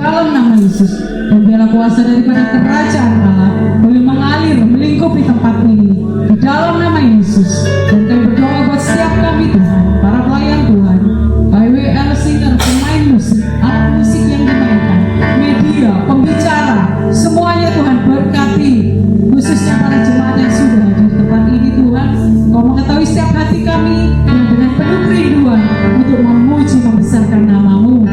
dalam nama Yesus. Dan biarlah kuasa daripada kerajaan Allah boleh mengalir, melingkupi tempat ini di dalam nama Yesus. Dan kami berdoa buat setiap kami Tuhan, para pelayan Tuhan, YWL singer, pemain musik, alat musik yang dimainkan, media, pembicara, semuanya Tuhan berkati, khususnya para jemaat yang sudah hadir di tempat ini Tuhan. Kau mengetahui setiap hati kami yang dengan penuh kerinduan untuk memuji membesarkan nama-Mu.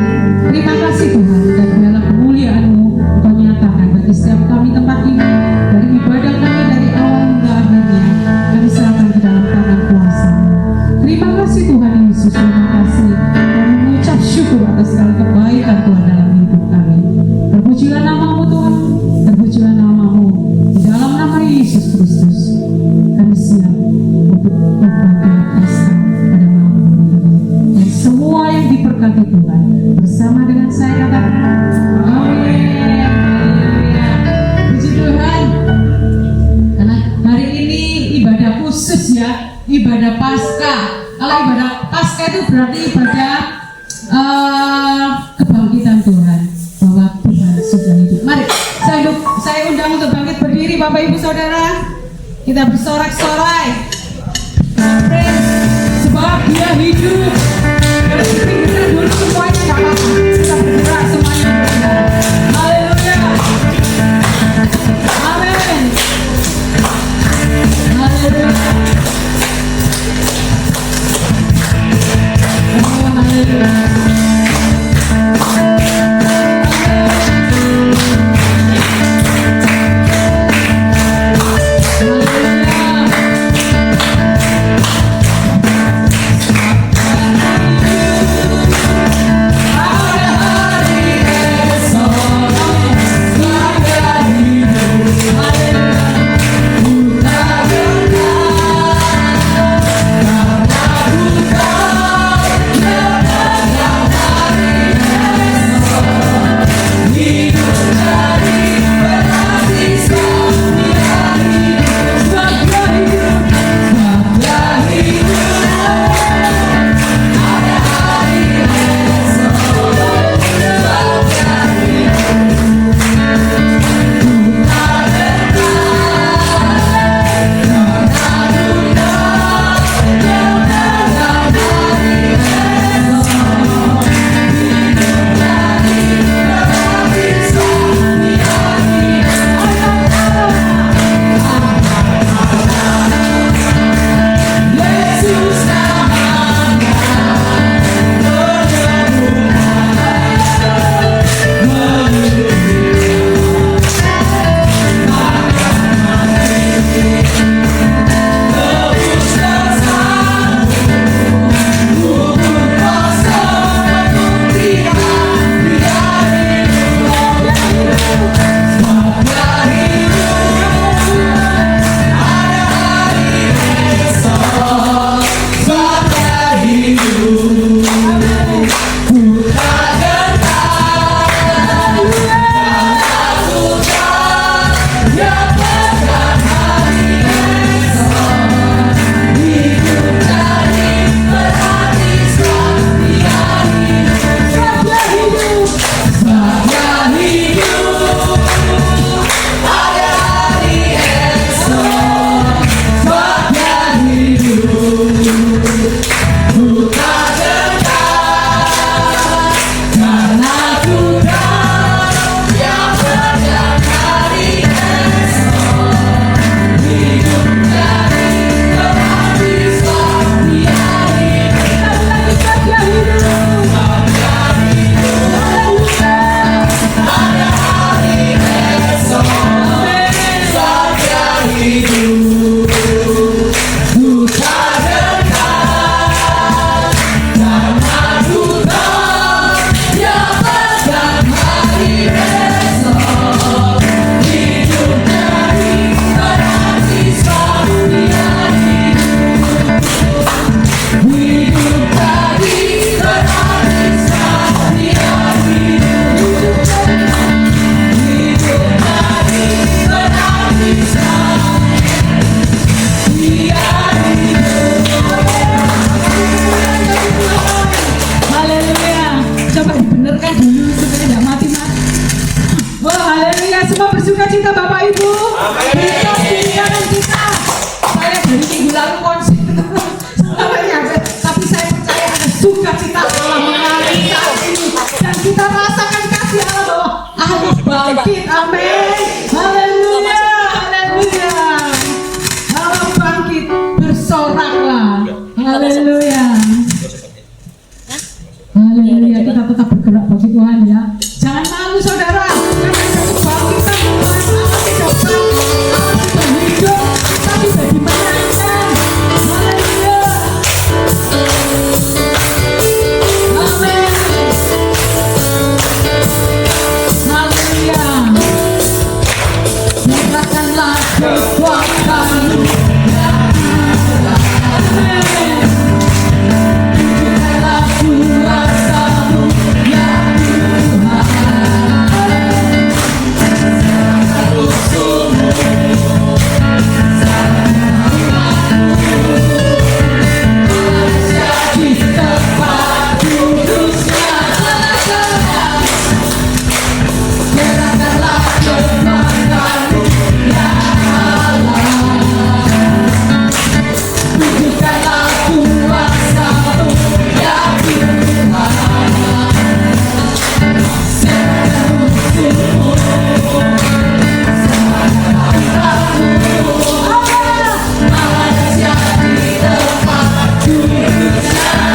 Terima kasih Tuhan, dan biarlah kemuliaan-Mu Kau nyatakan bagi setiap kami tempat ini, dari ibadah kami dari awal hingga akhirnya kami serahkan ke dalam tangan kuasa-Mu. Terima kasih Tuhan Yesus, terima kasih. Kami mengucap syukur atas segala kebaikan Tuhan dalam hidup kami. Terpujilah nama-Mu Tuhan, terpujilah nama-Mu. Di dalam nama Yesus Kristus kami siap untuk berbagai pesta pada malam ini. Dan semua yang diberkati Tuhan bersama dengan saya katakan amin. Puji Tuhan. Karena hari ini ibadah khusus ya, ibadah Paskah. Kalau ibadah Paskah itu berarti ibadah kebangkitan Tuhan, bahwa Tuhan sudah hidup. Mari saya undang untuk bangkit berdiri Bapak Ibu Saudara. Kita bersorak-sorai, sebab Dia hidup. Kita dulu semuanya gak apa-apa, kita bergerak semuanya bergerak. Haleluya, amin, haleluya, oh haleluya. Haleluya. bersuka cita Bapak Ibu. Kita pilihan kita. Saya dari minggu lalu konsen tapi saya percaya ada sukacita Allah mengalir saat ini dan kita rasakan kasih Allah bahwa Allah bangkit. Amin. Haleluya, haleluya. Allah bangkit, bersoraklah. Haleluya. Haleluya, kita tetap bergerak bagi Tuhan ya. Jangan malu saudara, karena ada kebangkitan Tuhan. Allah tidak mati, Allah tidak hidup, tapi jadi menyenangkan. Haleluya. Amin. Haleluya. Nyatakanlah kekuatanmu. Amin. Tunjukkanlah kuasamu ya Tuhan. Di tempat kudusnya gerakkanlah kekuatanmu ya Allah. Tunjukkanlah kuasamu ya Tuhan. Semusuhmu Malaysia di tempat kudusnya.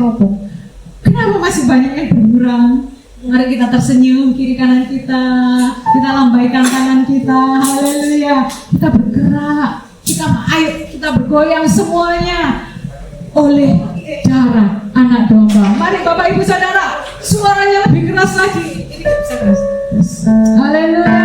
teropong. Kenapa masih banyak yang berkurang? Mari kita tersenyum, kiri kanan kita lambaikan tangan kita, haleluya. kita bergerak, kita bergoyang semuanya oleh darah anak domba. Mari Bapak Ibu Saudara, suaranya lebih keras lagi. Ini bisa keras. Haleluya.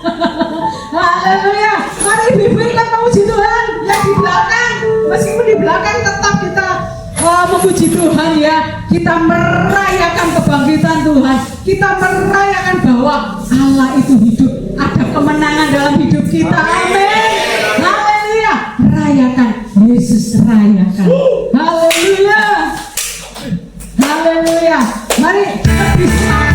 Haleluya. Mari ibu kita memuji Tuhan. Yang di belakang, meskipun di belakang tetap kita memuji Tuhan ya. Kita merayakan kebangkitan Tuhan. Kita merayakan bahwa Allah itu hidup. Ada kemenangan dalam hidup kita. Amin. Haleluya. Rayakan. Yesus rayakan. Haleluya. Haleluya. Mari lebih semangat.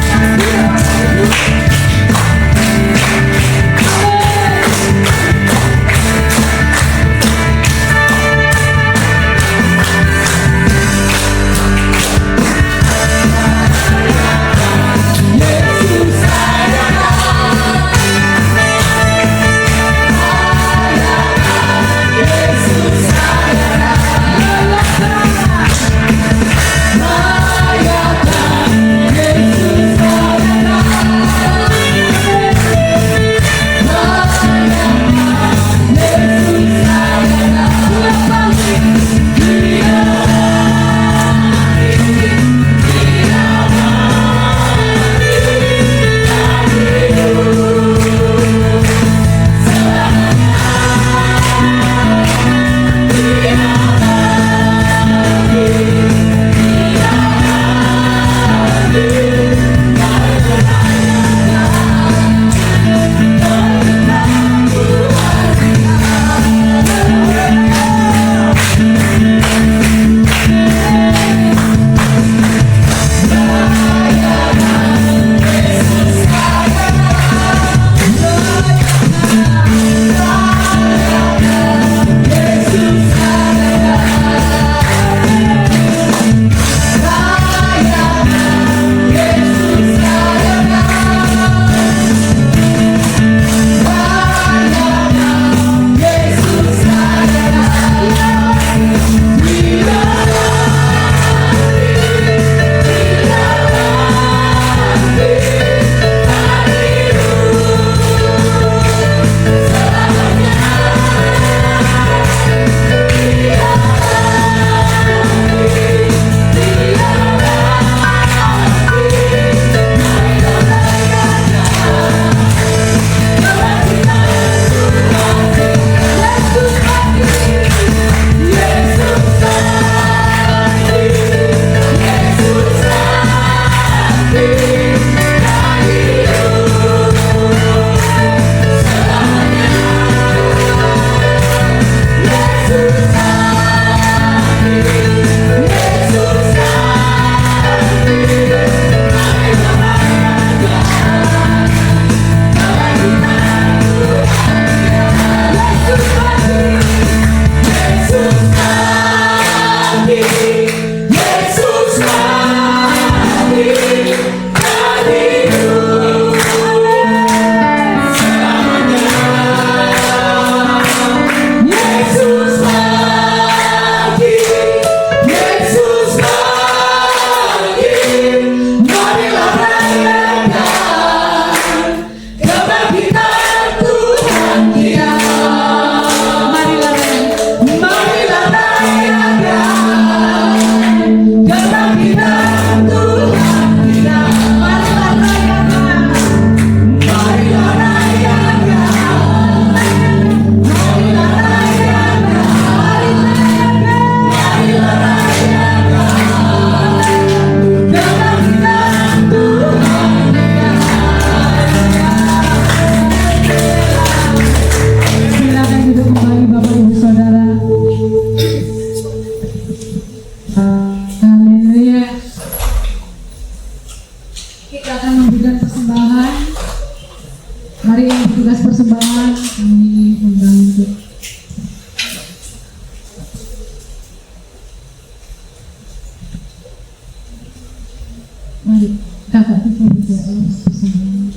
Mari kakak kita berdoa bersama.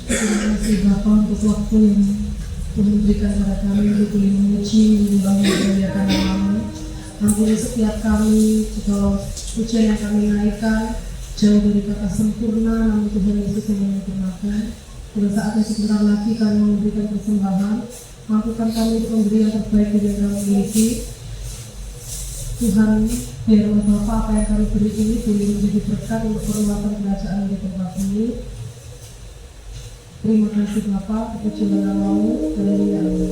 Terima kasih Bapa untuk waktu yang Tuhan berikan kepada kami untuk boleh memuji, menyembah, memuliakan nama-Mu. Ampuni setiap kami jika pujian yang kami naikkan jauh dari kata sempurna, namun Tuhan Yesus yang menyempurnakan. Pada saatnya sebentar lagi kami memberikan persembahan, mampukan kami untuk memberi yang terbaik dari yang kami miliki. Tuhan, biar Bapa apa yang kami beri ini boleh menjadi berkat untuk perluasan kerajaan di tempat ini. Terima kasih Bapa, terpujilah namamu, haleluya, amin.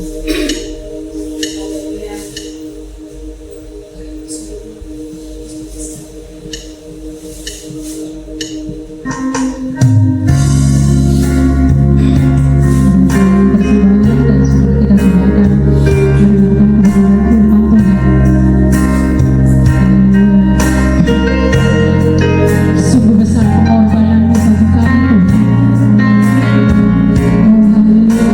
Sungguh besar pengorbananmu bagi kami Tuhan. Oh, haleluya.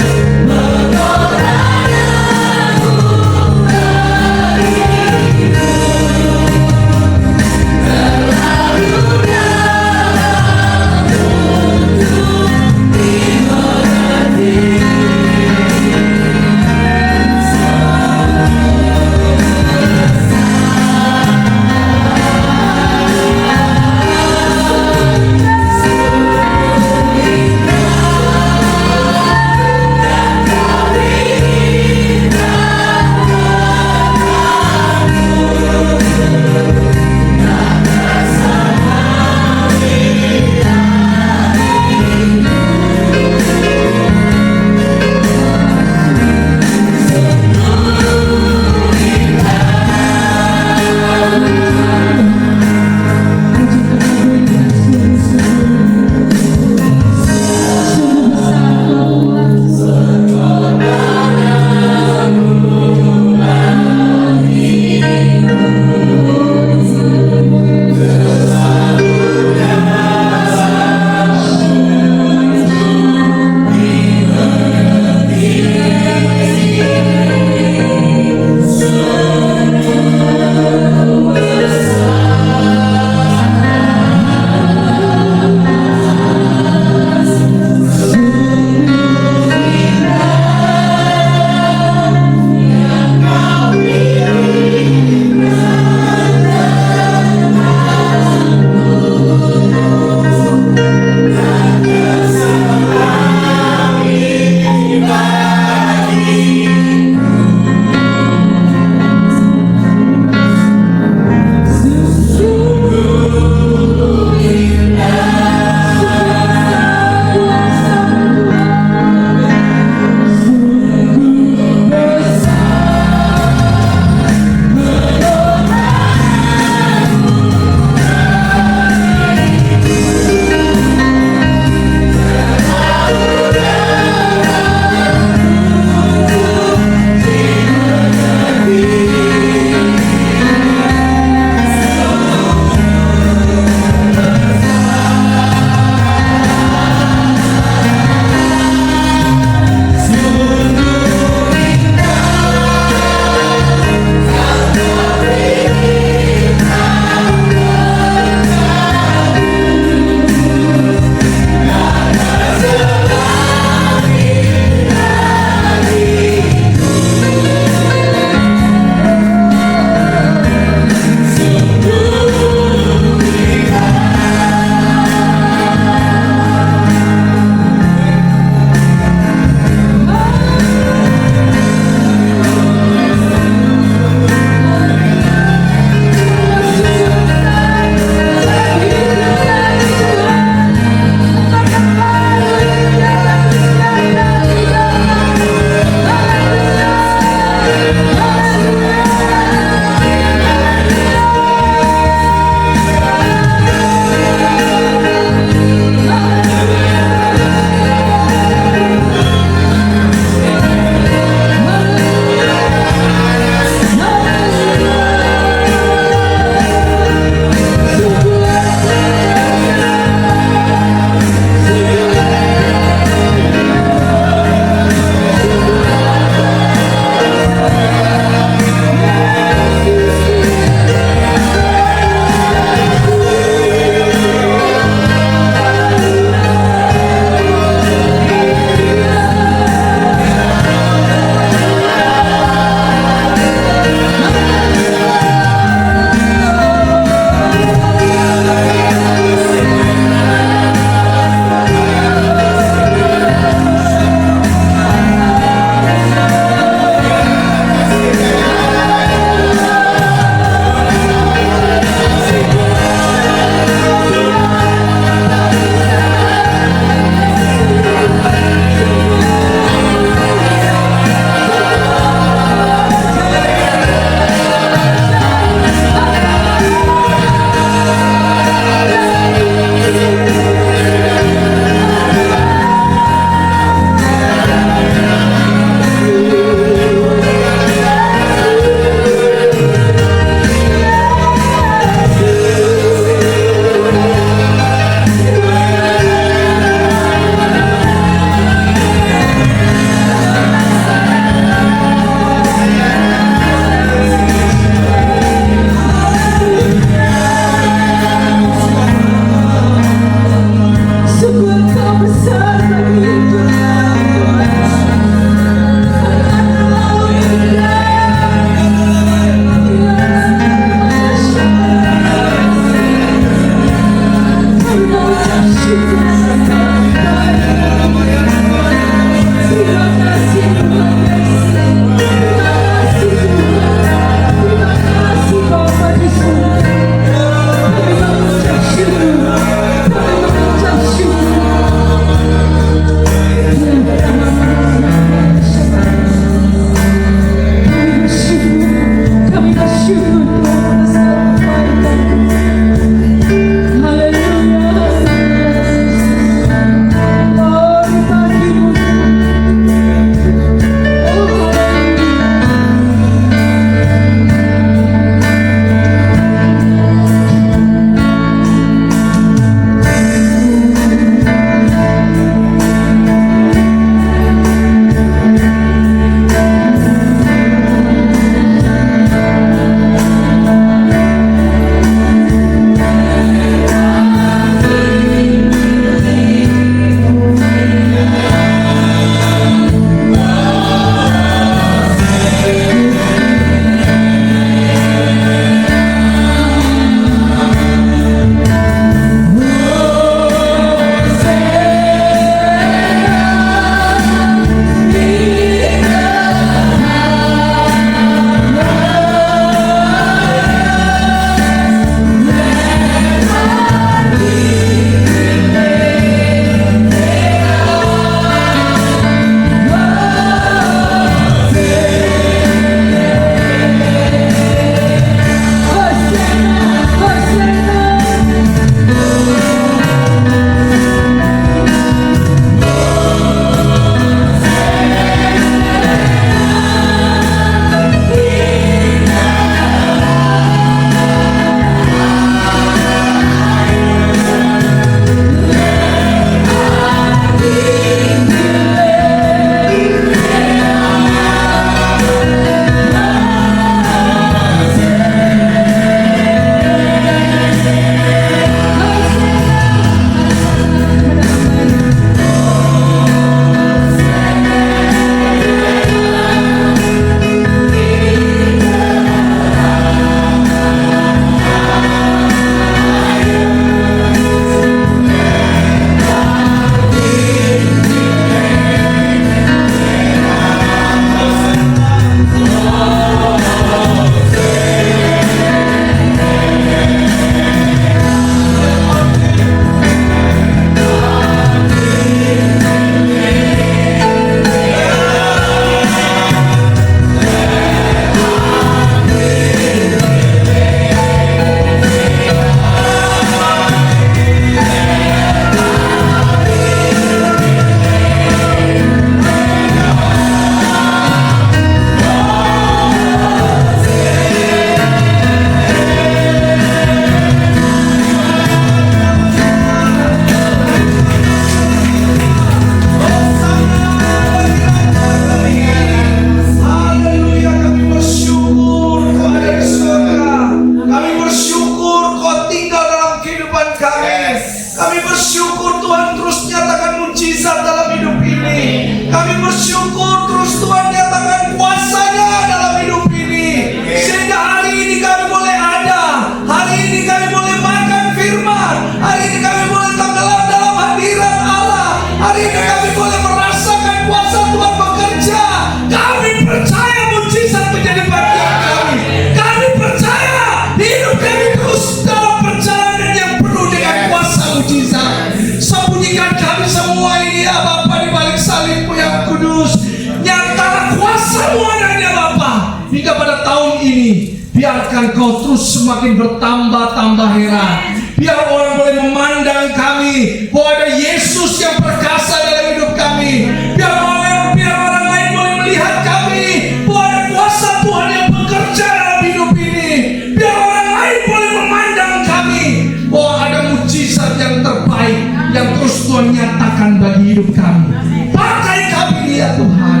hingga pada tahun ini. Biarkan Kau terus semakin bertambah-tambah heran. Biar orang boleh memandang kami bahwa ada Yesus yang perkasa dalam hidup kami. Biar orang lain boleh melihat kami bahwa ada kuasa Tuhan yang bekerja dalam hidup ini. Biar orang lain boleh memandang kami bahwa ada mujizat yang terbaik yang terus Tuhan nyatakan bagi hidup kami. Pakai kami ya Tuhan.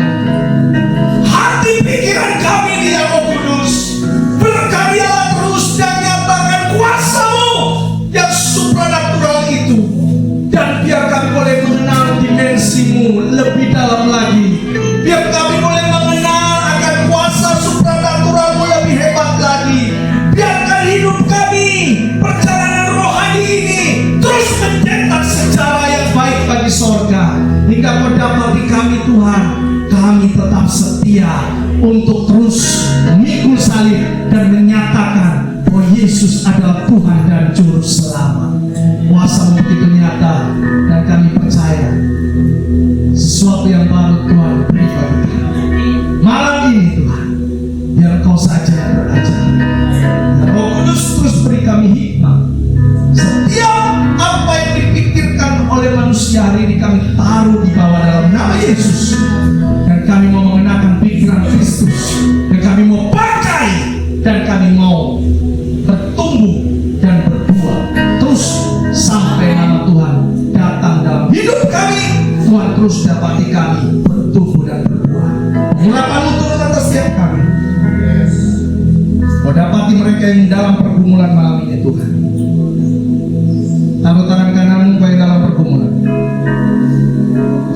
Hati pikiran kami ya Roh Kudus. Berkaryalah terus dan nyatakan kuasa-Mu yang supranatural itu. Dan biar kami boleh mengenal dimensi-Mu lebih dalam lagi. Biar kami boleh mengenal akan kuasa supranatural-Mu lebih hebat lagi. Biarkan hidup kami, perjalanan rohani ini terus mencetak sejarah yang baik bagi sorga. Hingga Kau dapati kami Tuhan, kami tetap setia untuk terus memikul salib dan menyatakan bahwa Yesus adalah Tuhan dan Juru Selamat. Kuasa-Mu begitu nyata dan kami percaya sesuatu yang baru Tuhan beri bagi kami. Malam ini Tuhan, biar Kau saja yang berajar. Dan Roh Kudus terus beri kami hikmah. Setiap apa yang dipikirkan oleh manusia hari ini kami taruh di bawah dalam nama Yesus. Dan kami mau mengenakan pikiran Kristus. Dan kami mau pakai. Dan kami mau bertumbuh dan berbuah terus sampai nama Tuhan datang dalam hidup kami. Tuhan terus dapati kami bertumbuh dan berbuah. Urapan-Mu turun atas setiap kami. Kau dapati mereka yang dalam pergumulan malam ini Tuhan. Taruh tangan kananmu Kau yang dalam pergumulan.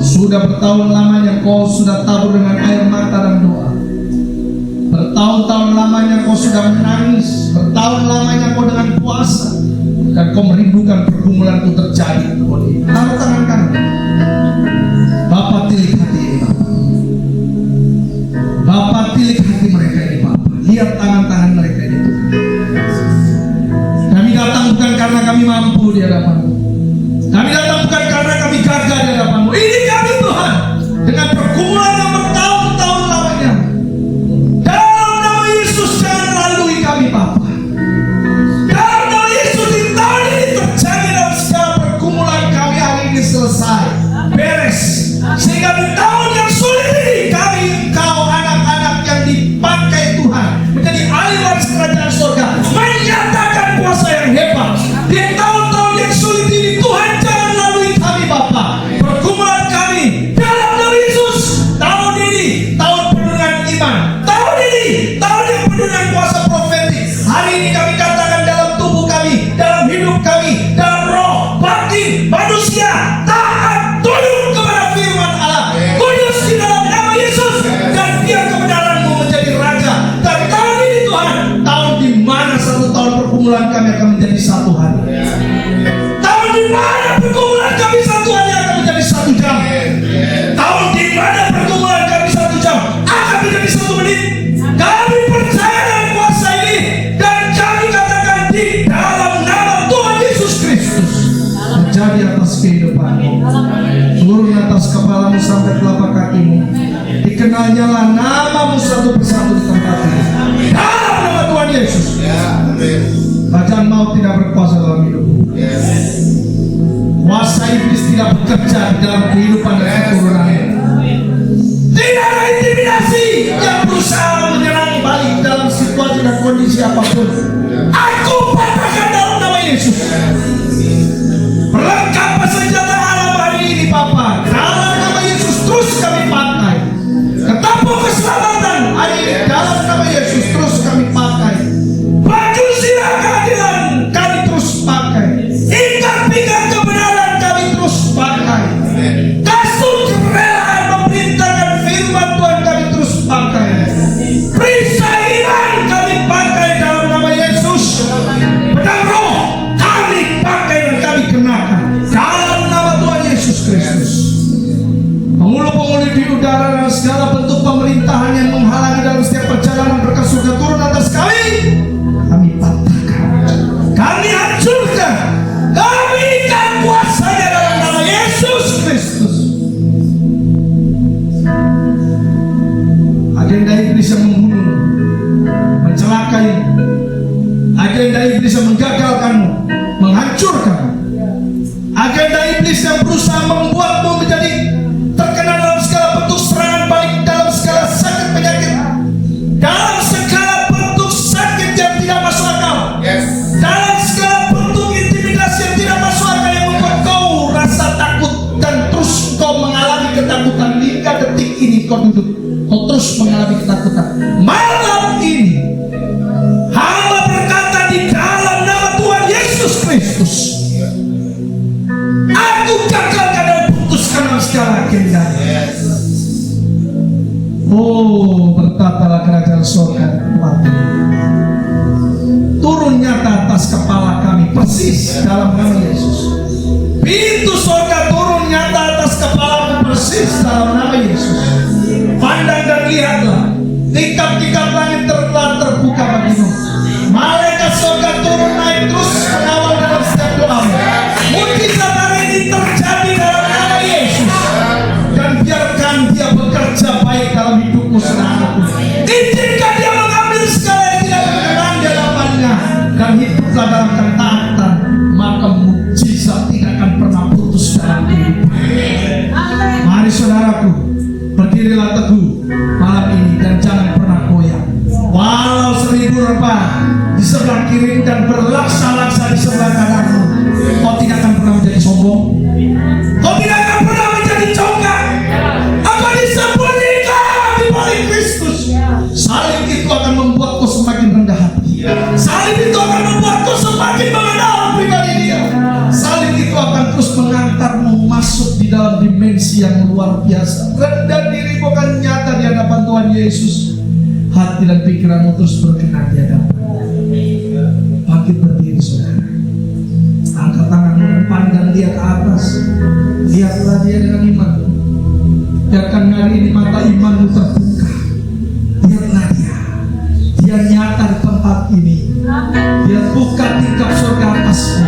Sudah bertahun lamanya Kau sudah tabur dengan air mata dan doa. Bertahun-tahun lamanya Kau sudah menangis. Bertahun lamanya Kau dengan puasa. Dan Kau merindukan pergumulan itu terjadi. Taruh tangan kanan. Bapa tilik hati ini Bapa. Bapa tilik hati mereka ini Bapa. Lihat tangan-tangan mereka ini Tuhan. Kami datang bukan karena kami mampu di hadapan-Mu. Kami datang bukan karena kami gagah di hadapan-Mu. Ini kami Tuhan dengan pergumulan yang bertahun-tahun lamanya. Dalam nama Yesus jangan lalui kami Bapa. Dalam nama Yesus di tahun ini terjadi dalam segala pergumulan kami hari ini selesai. Beres. Sehingga di tahun yang sulit ini kami Kau anak-anak yang dipakai Tuhan menjadi ahli waris kerajaan surga menyatakan kuasa yang hebat. Di tahun-tahun yang sulit ini Tuhan jangan lalui kami Bapa. Pergumulan kami dalam nama Yesus. Tahun ini tahun penuh dengan iman. Tahun ini tahun yang penuh dengan kuasa profetik. Hari ini kami katakan dalam tubuh kami, dalam hidup kami, dalam roh, batin, manusia taat tunduk kepada firman Allah. Kudus di dalam nama Yesus. Dan biar kebenaran-Mu menjadi raja. Dan tahun ini Tuhan, tahun di mana satu tahun pergumulan kami akan menjadi satu hari. Tahun di mana pergumulan kami satu hari akan menjadi 1 jam. Tahun di mana pergumulan kami 1 jam akan menjadi 1 menit. Kami percaya dengan kuasa ini. Dan kami katakan di dalam nama Tuhan Yesus Kristus. Terjadi atas kehidupan-Mu. Turun atas kepala-Mu sampai telapak kaki-Mu. Dikenalnyalah nama-Mu satu persatu di tempat ini. Dalam nama Tuhan Yesus. Bacaan maut tidak berkuasa dalam hidup-Mu. Kuasa iblis tidak bekerja di dalam kehidupan dan keturunannya. Tidak ada intimidasi yang berusaha menyerang balik dalam situasi dan kondisi apapun. Aku patahkan dalam nama Yesus. Perlengkapan senjata alam hari ini Bapa. Dalam nama Yesus terus kami pakai. Ketapuk keselamatan hari ini dalam nama Yesus terus kami pakai. Baju sirah keadilan kami terus pakai. Ikat pinggang kebenaran kami terus pakai. Kasut kerelaan memerintahkan firman Tuhan kami terus pakai. Perisai iman kami pakai dalam nama Yesus. Pedang roh kami pakai dan kami kenakan dalam nama Tuhan Yesus Kristus. Penghulu-penghulu di udara dan segala bentuk pemerintahan yang menghalangi dalam setiap perjalanan berkat surga mencelakai, agenda iblis yang menggagalkanmu, menghancurkanmu, agenda iblis yang berusaha membuatmu menjadi terkena dalam segala bentuk serangan balik, dalam segala sakit penyakit, dalam segala bentuk sakit yang tidak masuk akal, dalam segala bentuk intimidasi yang tidak masuk akal, yang membuat kau rasa takut dan terus kau mengalami ketakutan hingga detik ini kau duduk, kau terus mengalami ketakutan. Malam ini hamba berkata di dalam nama Tuhan Yesus Kristus, aku gagalkan dan putuskan dalam segala agenda. Oh, bertatalah kerajaan surga Tuhan, turun nyata atas kepala kami persis dalam nama Yesus. Pintu surga turun nyata atas kepalamu persis dalam nama Yesus. Pandang dan lihatlah, tingkap-tingkap langit telah terbuka bagimu. Malaikat surga turun naik terus mengawal dalam setiap doamu. Mujizat hari ini terjadi dalam nama Yesus, dan biarkan dia bekerja baik dalam hidupmu selamanya. Izinkan dia mengambil segala yang tidak berkenan di hadapannya, dan hiduplah dalam ketaatan, maka mujizat tidak akan pernah putus dalam hidup. Mari saudaraku, berdirilah teguh malam ini dan jangan pernah goyah. Walau 1000 rebah di sebelah kiri dan berlaksa-laksa di sebelah kananmu, kau tidak akan pernah menjadi sombong. Kau tidak akan pernah menjadi congkak. Apa disembunyikan di balik Kristus? Salib itu akan membuatku semakin rendah hati. Salib itu akan membuatku semakin mengenal pribadi dia. Salib itu akan terus mengangkatmu masuk di dalam dimensi yang luar biasa. Rendah diri bukan nyata di hadapan Tuhan Yesus. Hati dan pikiranmu terus berkenan di hadapan. Bangkit berdiri saudara. Angkat tanganmu dan pandang dia ke atas. Lihatlah dia dengan iman. Biarkan hari ini mata imanmu terbuka. Lihatlah dia. Dia nyata di tempat ini. Dia buka tingkap surga atasmu.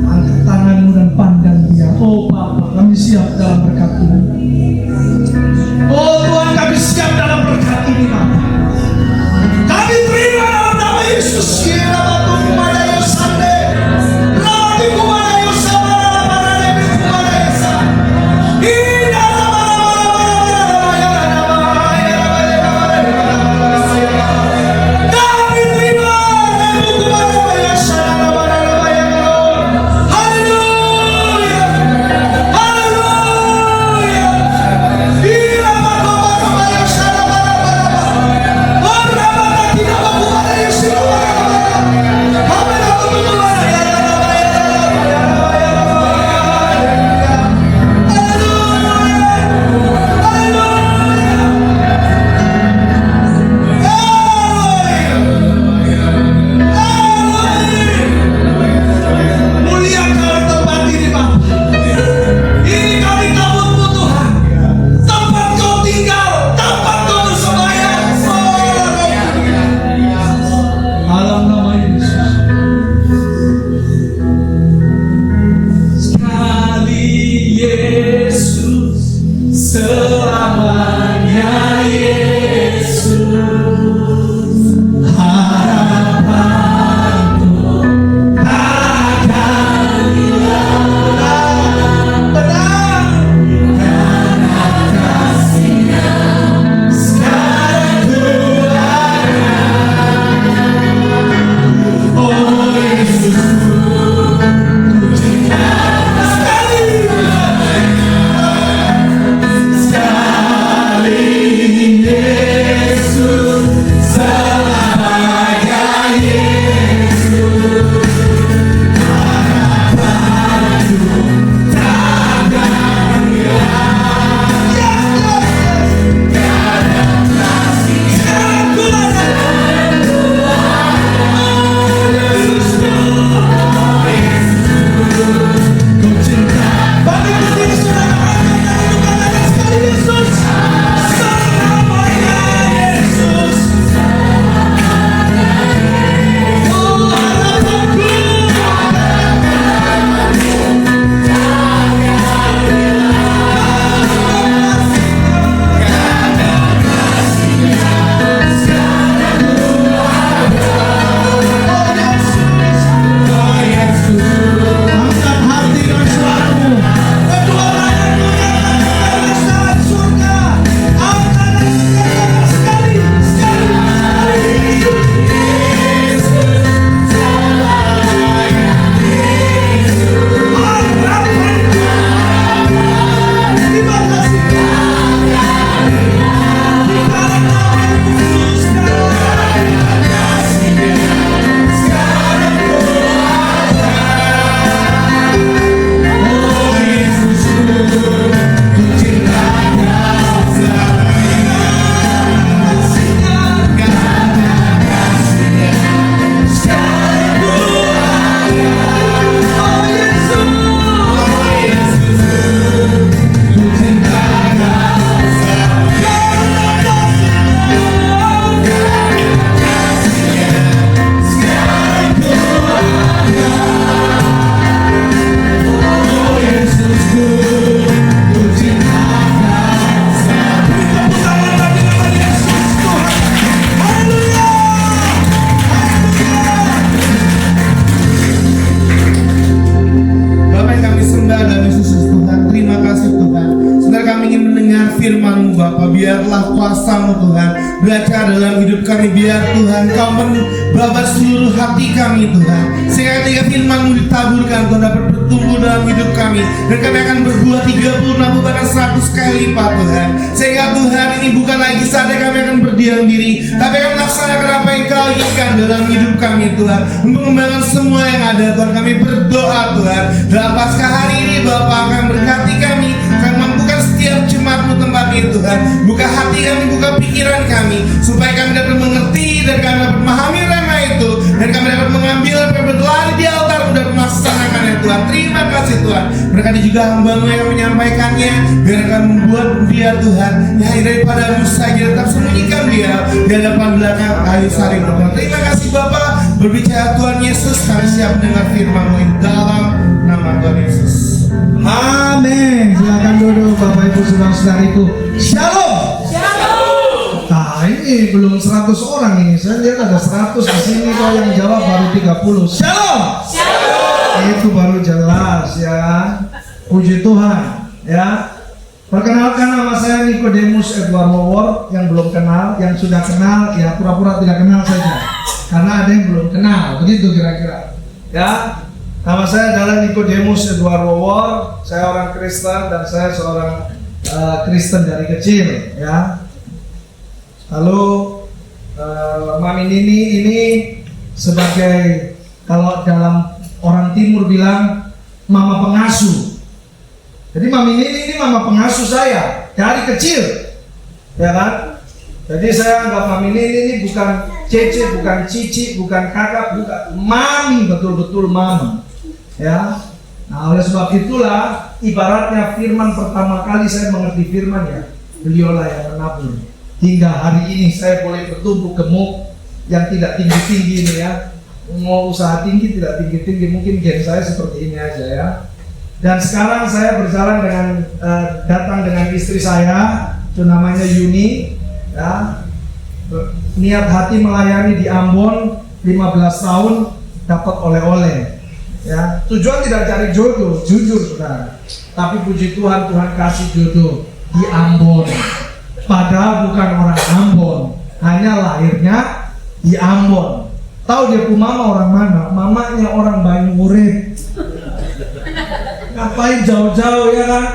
Angkat tanganmu dan pandang dia. Oh Bapa, kami siap dalam berkat ini. Oh Tuhan, kami siap dalam berkat ini Bapa. Kami terima dalam nama Yesus. firman-Mu Tuhan berada dalam hidup kami. Biar Tuhan Kau membabat seluruh hati kami Tuhan, sehingga ketika firman-Mu ditaburkan Tuhan dapat bertumbuh dalam hidup kami, dan kami akan berbuah 30, 60, bahkan 100 kali lipat Tuhan. Sehingga Tuhan ini bukan lagi saatnya kami akan berdiam diri, tapi akan melaksanakan apa yang Kau inginkan dalam hidup kami Tuhan, mengembangkan semua yang ada Tuhan. Kami berdoa Tuhan, dalam Paskah hari ini Bapa akan berkati kami, akan mampukan setiap jemaat-Mu tempat ini Tuhan. Buka hati kami, buka pikiran kami, supaya kami dapat mengerti dan kami dapat memahami rema itu, dan kami dapat mengambil dan berlari di altar-Mu dan melaksanakannya Tuhan. Terima kasih Tuhan. Berkati juga hamba-Mu yang menyampaikannya, biar kami membuat dia Tuhan yang daripada-Mu saja, tetap sembunyikan dia di hadapan belakang kayu salib Tuhan. Terima kasih Bapa. Berbicara Tuhan Yesus, kami siap mendengar firman-Mu dalam nama Tuhan Yesus. Amin. Silakan duduk Bapak Ibu saudara-saudariku. Shalom. Nah ini belum 100 orang ini. Saya lihat ada 100 di sini, kok yang jawab baru 30. Shalom. Itu baru jelas ya. Puji Tuhan ya. Perkenalkan, nama saya Nikodemus Edward Wawor. Yang belum kenal, yang sudah kenal ya pura-pura tidak kenal saja, karena ada yang belum kenal, begitu kira-kira ya. Nama saya adalah Nikodemus Edward Wawor. Saya orang Kristen dan saya seorang Kristen dari kecil ya. Lalu Mami Nini ini sebagai, kalau dalam orang timur bilang, mama pengasuh. Jadi Mami Nini ini mama pengasuh saya dari kecil, ya kan? Jadi saya anggap Mami Nini ini bukan Cece, bukan Cici, bukan kakak, bukan Mami, betul-betul mama. Ya, nah oleh sebab itulah ibaratnya firman pertama kali saya mengerti firman ya, beliaulah yang menabur. Hingga hari ini saya boleh bertumbuh gemuk yang tidak tinggi-tinggi ini ya. Mau usaha tinggi tidak tinggi-tinggi, mungkin gen saya seperti ini aja ya. Dan sekarang saya berjalan dengan datang dengan istri saya, itu namanya Yuni ya. Niat hati melayani di Ambon 15 tahun, dapat oleh-oleh. Ya, tujuan tidak cari jodoh, jujur saudara. Tapi puji Tuhan, Tuhan kasih jodoh di Ambon. Padahal bukan orang Ambon, hanya lahirnya di Ambon. Tahu dia mama orang mana? Mamanya orang Banyuurip. Ngapain jauh-jauh ya kan?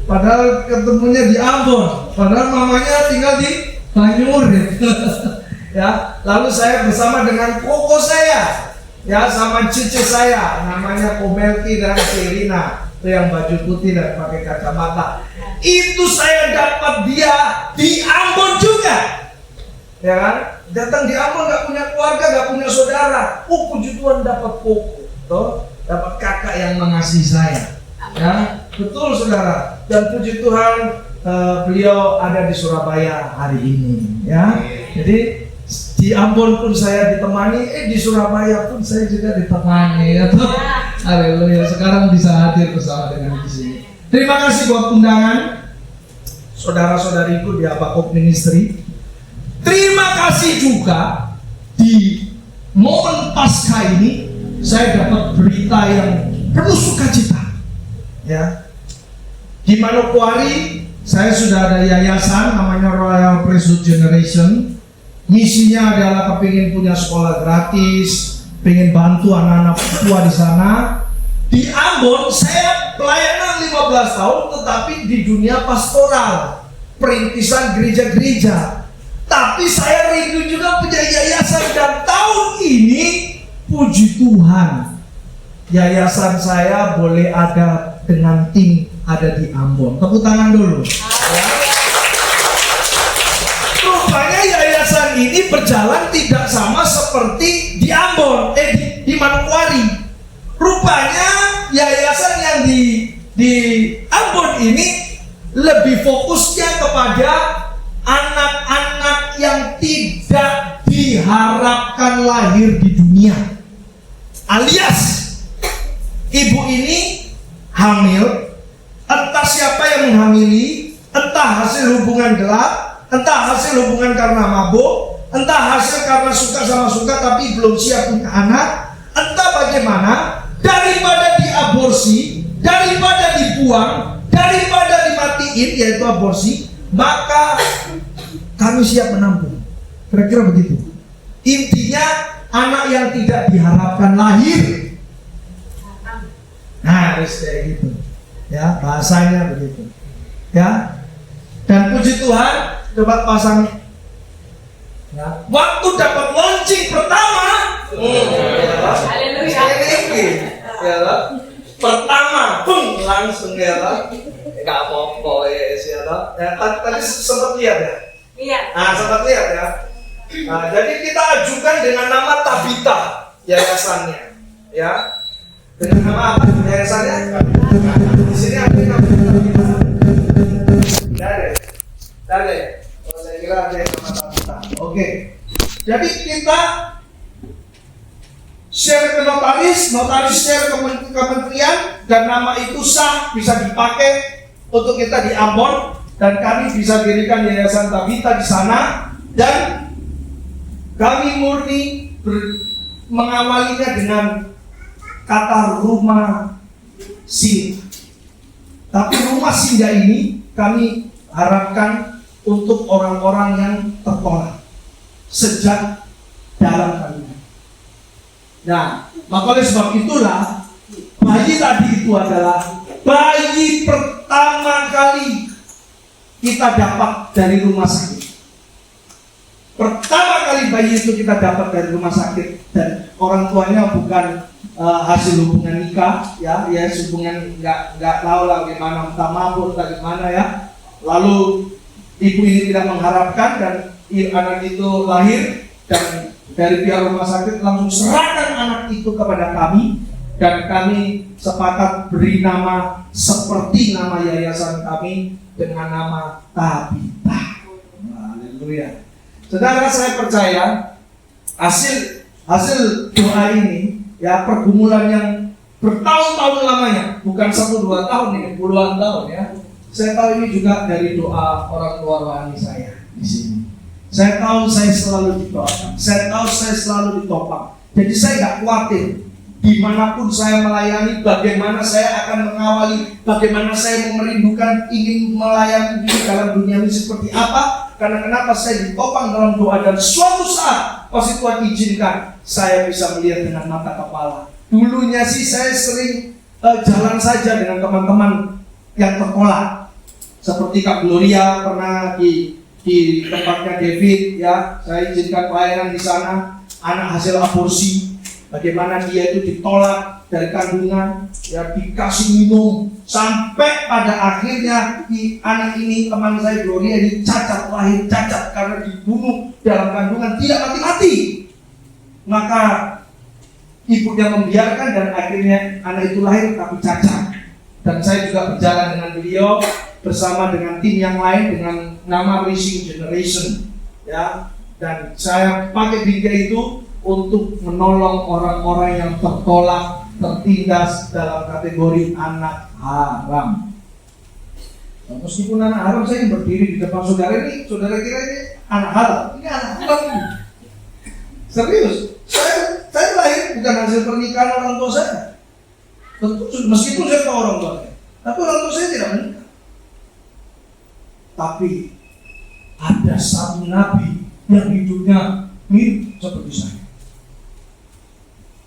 Padahal ketemunya di Ambon. Padahal mamanya tinggal di Banyuurip. Ya, lalu saya bersama dengan koko saya. Ya, sama cici saya, namanya Komelki dan Serina, itu yang baju putih dan pakai kacamata. Itu saya dapat dia di Ambon juga, ya kan? Datang di Ambon nggak punya keluarga, nggak punya saudara. Oh, puji Tuhan dapat koko, toh, dapat kakak yang mengasihi saya. Ya, betul saudara. Dan puji Tuhan beliau ada di Surabaya hari ini. Ya, jadi di Ambon pun saya ditemani, di Surabaya pun saya juga ditemani ya toh. Haleluya, sekarang bisa hadir bersama dengan di sini. Terima kasih buat undangan saudara-saudariku di Abakop Ministry. Terima kasih juga di momen Paskah ini saya dapat berita yang penuh sukacita. Ya. Di Manokwari saya sudah ada yayasan namanya Royal Priesthood Generation. Misinya adalah kepingin punya sekolah gratis, pengen bantu anak-anak tua di sana. Di Ambon saya pelayanan 15 tahun, tetapi di dunia pastoral, perintisan gereja-gereja. Tapi saya rindu juga punya yayasan, dan tahun ini puji Tuhan yayasan saya boleh ada dengan tim ada di Ambon. Tepuk tangan dulu. Rupanya yayasan ini berjalan tidak sama seperti di Ambon, di Manokwari. Rupanya yayasan yang di Ambon ini lebih fokusnya kepada anak-anak yang tidak diharapkan lahir di dunia. Alias ibu ini hamil, entah siapa yang menghamili, entah hasil hubungan gelap, entah hasil hubungan karena mabuk, entah hasil karena suka sama suka tapi belum siap punya anak, entah bagaimana, daripada diaborsi, daripada dibuang, daripada dimatiin, yaitu aborsi, maka kami siap menampung. Kira-kira begitu. Intinya anak yang tidak diharapkan lahir. Nah, harus kayak gitu. Ya, bahasanya begitu. Ya. Dan puji Tuhan, coba pasang. Ya. Waktu dapat launching pertama. Haleluya. Ya, pertama, langsung ya, nggak apa-apa ya. Tadi sempat lihat ya. Iya. Nah, sempat lihat ya. Nah, jadi kita ajukan dengan nama Tabita yayasannya, ya. Dengan nama apa yayasannya? Di sini ada nama. Dari. Oh, saya kira ada nama Tabita. Oke. Jadi kita share ke notaris share ke kementerian, dan nama itu sah, bisa dipakai untuk kita di Ambon, dan kami bisa dirikan yayasan Tabita di sana, dan kami murni mengawalinya dengan kata rumah singgah. Tapi rumah singgah ini kami harapkan untuk orang-orang yang tertolak sejak dalam kandungan. Nah, maka oleh sebab itulah bayi tadi itu adalah bayi pertama kali kita dapat dari rumah sakit. Pertama kali bayi itu kita dapat dari rumah sakit, dan orang tuanya bukan hasil hubungan nikah, ya hubungan nggak tahu lah gimana, entah mabuk entah gimana ya. Lalu ibu ini tidak mengharapkan, dan anak itu lahir, dan dari pihak rumah sakit langsung serahkan anak itu kepada kami, dan kami sepakat beri nama seperti nama yayasan kami dengan nama Tabita. Haleluya. Saudara, saya percaya hasil doa ini, ya, pergumulan yang bertahun-tahun lamanya, bukan 1-2 tahun ini, puluhan tahun ya. Saya tahu ini juga dari doa orang tua rohani saya di sini. Saya tahu saya selalu didoakan, saya tahu saya selalu ditopang. Jadi saya nggak khawatir dimanapun saya melayani, bagaimana saya akan mengawali, bagaimana saya merindukan ingin melayani di dalam dunia ini seperti apa. Karena kenapa saya ditopang dalam doa, dan suatu saat pasti Tuhan izinkan saya bisa melihat dengan mata kepala. Dulunya sih saya sering jalan saja dengan teman-teman yang tertolak, seperti Kak Gloria pernah di tempatnya David, ya, saya izinkan pelayanan di sana. Anak hasil aborsi, bagaimana dia itu ditolak dari kandungan, ya, dikasih minum, sampai pada akhirnya anak ini, teman saya Gloria, ini cacat, lahir cacat karena dibunuh dalam kandungan, tidak mati-mati. Maka ibunya membiarkan, dan akhirnya anak itu lahir tapi cacat. Dan saya juga berjalan dengan beliau bersama dengan tim yang lain dengan nama Rising Generation, ya. Dan saya pakai bingkai itu untuk menolong orang-orang yang tertolak, tertindas dalam kategori anak haram. Nah, meskipun anak haram, saya berdiri di depan saudara ini, saudara kira ini anak haram? Ini anak haram. Serius, saya lahir bukan hasil pernikahan orang tua saya. Tentu, meskipun saya tahu orang tua saya, tapi orang tua saya tidak menikah. Tapi ada satu nabi yang hidupnya mirip seperti saya.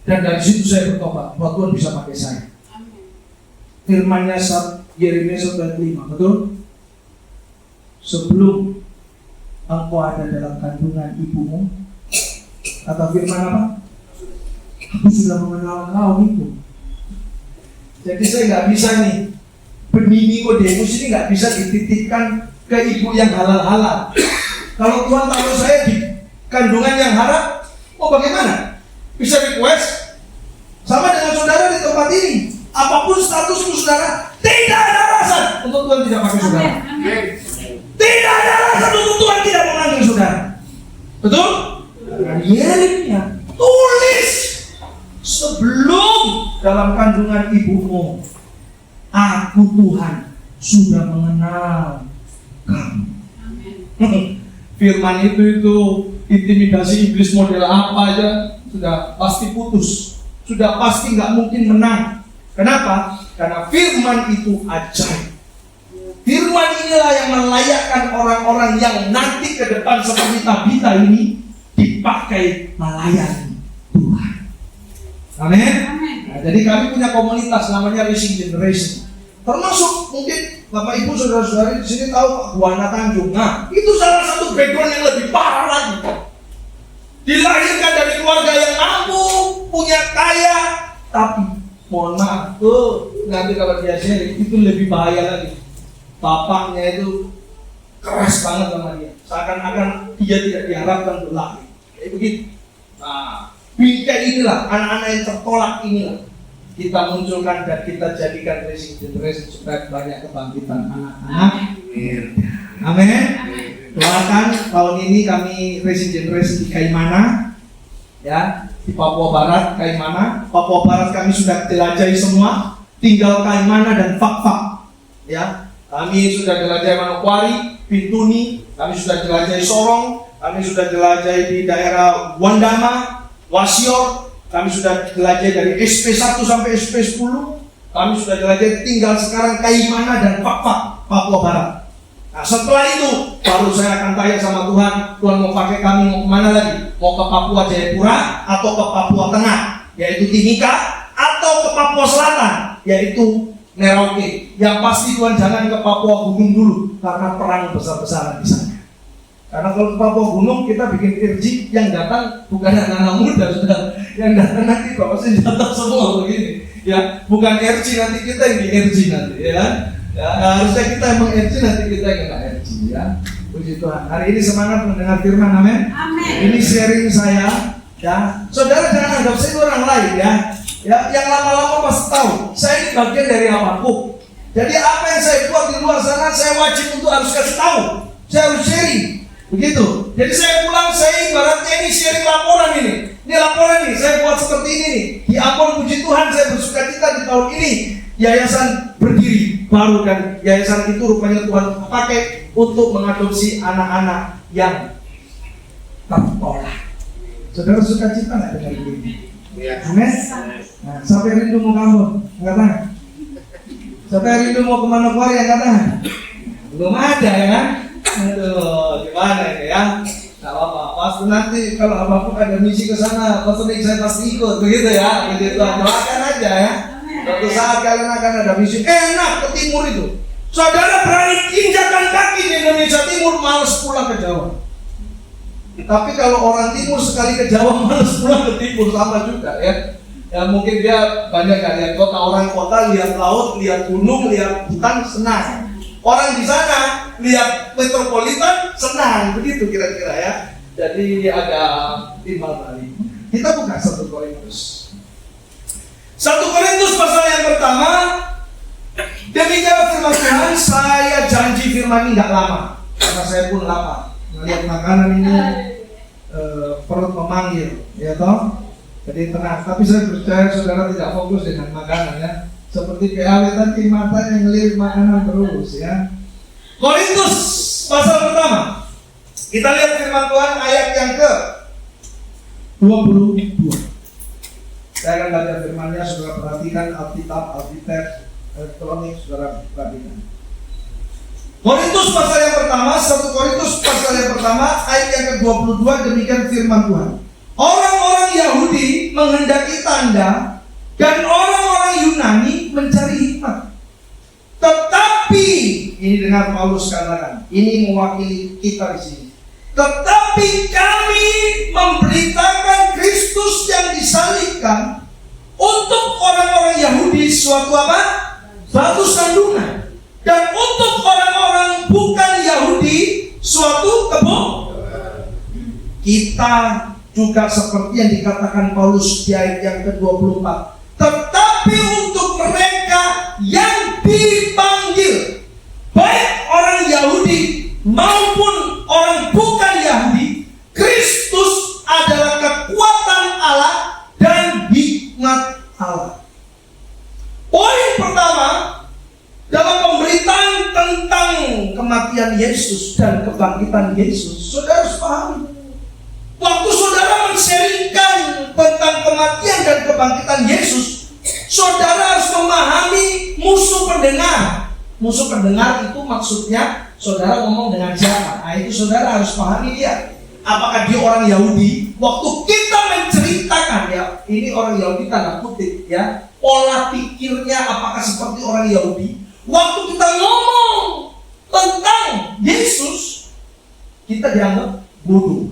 Dan dari situ saya bertobat bahwa Tuhan bisa pakai saya. Firman-Nya Yeremia 1:5, betul? Sebelum engkau ada dalam kandungan ibumu, kata firman apa? Aku sudah mengenal kau itu. Jadi saya nggak bisa nih, benih Nikodemus ini nggak bisa dititipkan ke ibu yang halal-halal. Kalau Tuhan taruh saya di kandungan yang haram, oh bagaimana? Bisa request sama dengan saudara di tempat ini. Apapun statusmu saudara, tidak ada alasan untuk Tuhan tidak pakai saudara. Tidak ada alasan untuk Tuhan tidak memanggil saudara. Betul? Yeremia tulis, sebelum dalam kandungan ibumu, aku Tuhan sudah mengenal kamu. Firman itu intimidasi iblis model apa aja sudah pasti putus, sudah pasti nggak mungkin menang. Kenapa? Karena firman itu ajaib. Firman inilah yang melayakkan orang-orang yang nanti ke depan seperti Tabita ini dipakai melayani Tuhan. Amin. Nah, jadi kami punya komunitas namanya Rising Generation. Termasuk mungkin Bapak Ibu saudara-saudari di sini tahu Pak Buana Tanjung. Nah, itu salah satu background yang lebih parah lagi. Dilahirkan dari keluarga yang mampu, punya kaya, tapi mohon maaf, nanti kalau dia sharing itu lebih bahaya lagi. Bapaknya itu keras banget sama dia, seakan-akan dia tidak diharapkan untuk lahir. Kayak begitu. Nah, bingkai inilah, anak-anak yang tertolak inilah kita munculkan dan kita jadikan Rising Generation supaya banyak kebangkitan anak-anak. Amin. Doakan tahun ini kami Rising Generation di Kaimana, ya, di Papua Barat, Kaimana. Papua Barat kami sudah jelajahi semua, tinggal Kaimana dan Fak-Fak, ya. Kami sudah jelajahi Manokwari, Pintuni, kami sudah jelajahi Sorong, kami sudah jelajahi di daerah Wandama, Wasior, kami sudah jelajahi dari SP1 sampai SP10, kami sudah jelajahi, tinggal sekarang Kaimana dan Fak-Fak, Papua Barat. Nah, setelah itu baru saya akan tanya sama Tuhan, Tuhan mau pakai kami mau kemana lagi? Mau ke Papua Jayapura atau ke Papua Tengah, yaitu Timika, atau ke Papua Selatan, yaitu Merauke. Yang pasti Tuhan jangan ke Papua Gunung dulu, karena perang besar-besaran di sana. Karena kalau ke Papua Gunung kita bikin irji, yang datang bukan anak-anak muda, sudah, yang datang nanti bawa senjata semua begini. Ya, bukan RC nanti kita yang di RC nanti, ya kan? Ya, harusnya kita emang RC, nanti kita yang kena RC, ya. Puji Tuhan. Hari ini semangat mendengar firman, amin. Ini sharing saya, ya. Saudara jangan anggap saya orang lain, ya. Ya, yang lama-lama pasti tahu, saya ini bagian dari apapun. Jadi apa yang saya buat di luar sana, saya wajib untuk harus kasih tahu. Saya harus sharing, begitu. Jadi saya pulang, saya ibaratnya ini sharing laporan ini. Ini laporan ini, saya buat seperti ini nih. Di Ambon, puji Tuhan, saya bersukacita di tahun ini yayasan berdiri baru, dan yayasan itu rupanya Tuhan pakai untuk mengadopsi anak-anak yang tertolak. Saudara sukacita nggak dengan ini? Amin. Nah, sampai rindu mau kamu, angkat tangan. Sampai rindu mau ke Manokwari, angkat tangan. Belum ada, ya kan? Aduh, gimana ini ya? Gak apa-apa. Pas nanti kalau apapun ada misi ke sana, pasti saya pasti ikut, begitu ya. Begitu, doakan aja ya. Suatu saat kalian akan ada misi enak ke timur itu. Saudara berani injakan kaki di Indonesia Timur, malas pulang ke Jawa. Tapi kalau orang timur sekali ke Jawa malas pulang ke timur, sama juga ya. Ya mungkin dia banyak gak lihat kota, orang kota lihat laut, lihat gunung, lihat hutan senang. Orang di sana lihat metropolitan senang, begitu kira-kira ya. Jadi ada timbal balik. Kita buka 1 Korintus. 1 Korintus pasal yang pertama. Demikian firman Tuhan, saya janji firman ini gak lama, karena saya pun lapar. Melihat makanan ini perut memanggil, ya toh. Jadi tenang, tapi saya percaya saudara tidak fokus dengan makanan ya. Seperti PAW tadi, mata yang ngelirik makanan terus ya. Korintus pasal pertama. Kita lihat firman Tuhan ayat yang ke 22. Saya akan baca firman-Nya, saudara perhatikan Alkitab, elektronik, saudara perhatikan. Korintus pasal yang pertama, 1 Korintus pasal yang pertama ayat yang ke-22, demikian firman Tuhan. Orang-orang Yahudi menghendaki tanda dan orang-orang Yunani mencari hikmat. Tetapi, ini dengar Paulus katakan, ini mewakili kita di sini. Tetapi kami memberitakan Kristus yang disalibkan untuk orang-orang Yahudi suatu apa? Batu sandungan. Dan untuk orang-orang bukan Yahudi suatu kebohongan. Kita juga seperti yang dikatakan Paulus di ayat yang ke-24. Tetapi untuk mereka yang dipanggil, baik orang Yahudi maupun orang bukan Yahudi, Kristus adalah kekuatan Allah dan hikmat Allah. Poin pertama dalam pemberitaan tentang kematian Yesus dan kebangkitan Yesus, saudara harus pahami. Waktu saudara men-sharingkan tentang kematian dan kebangkitan Yesus, saudara harus memahami musuh pendengar. Musuh pendengar itu maksudnya saudara ngomong dengan siapa. Nah itu saudara harus pahami dia. Apakah dia orang Yahudi? Waktu kita menceritakan ya, ini orang Yahudi tanda kutip ya, pola pikirnya apakah seperti orang Yahudi? Waktu kita ngomong tentang Yesus, kita dianggap bodoh.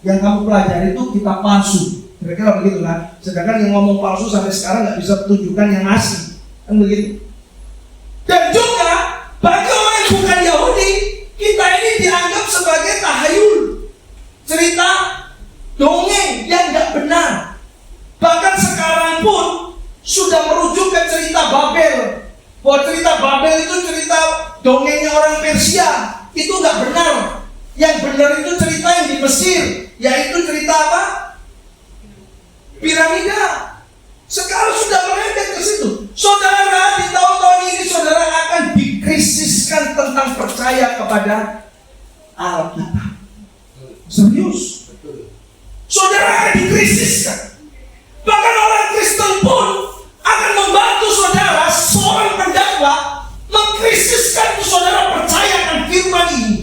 Yang kamu pelajari itu kita palsu. Kira-kira begitu kan? Sedangkan yang ngomong palsu sampai sekarang nggak bisa tunjukkan yang asli. Kan begitu. Dan juga bagi orang yang bukan Yahudi, kita ini dianggap sebagai tahayul, cerita dongeng yang nggak benar. Bahkan sekarang pun sudah merujuk ke cerita Babel. Bahwa cerita Babel itu cerita dongengnya orang Persia. Itu nggak benar. Yang benar itu cerita yang di Mesir, yaitu cerita apa? Piramida. Sekarang sudah merembet ke situ. Saudara, di tahun-tahun ini saudara akan dikrisiskan tentang percaya kepada Alkitab. Serius. Saudara akan dikrisiskan. Bahkan orang Kristen pun akan membantu saudara, seorang pendakwa, mengkrisiskan saudara percaya akan firman ini.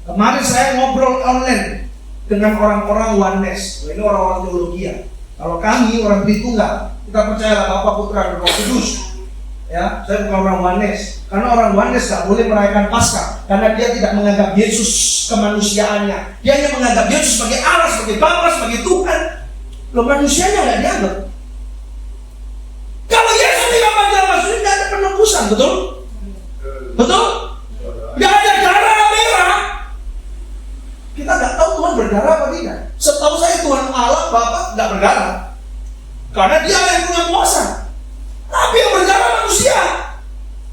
Kemarin saya ngobrol online dengan orang-orang oneness. Ini orang-orang teologi ya. Kalau kami orang Tritunggal, kita percayalah Bapa, Putra, dan Roh Kudus. Ya, saya bukan orang oneness. Karena orang oneness tidak boleh merayakan Paskah, karena dia tidak menganggap Yesus kemanusiaannya. Dia hanya menganggap Yesus sebagai Allah, sebagai Bapa, sebagai Tuhan. Loh, manusianya nggak dianggap. Kalau Yesus tidak mengajar manusia, tidak ada penebusan, betul? Betul? Tidak ada darah merah. Kita nggak tahu Tuhan berdarah apa tidak. Setahu saya Tuhan Allah Bapa nggak berdarah, karena Dia yang punya kuasa. Tapi yang berdarah manusia.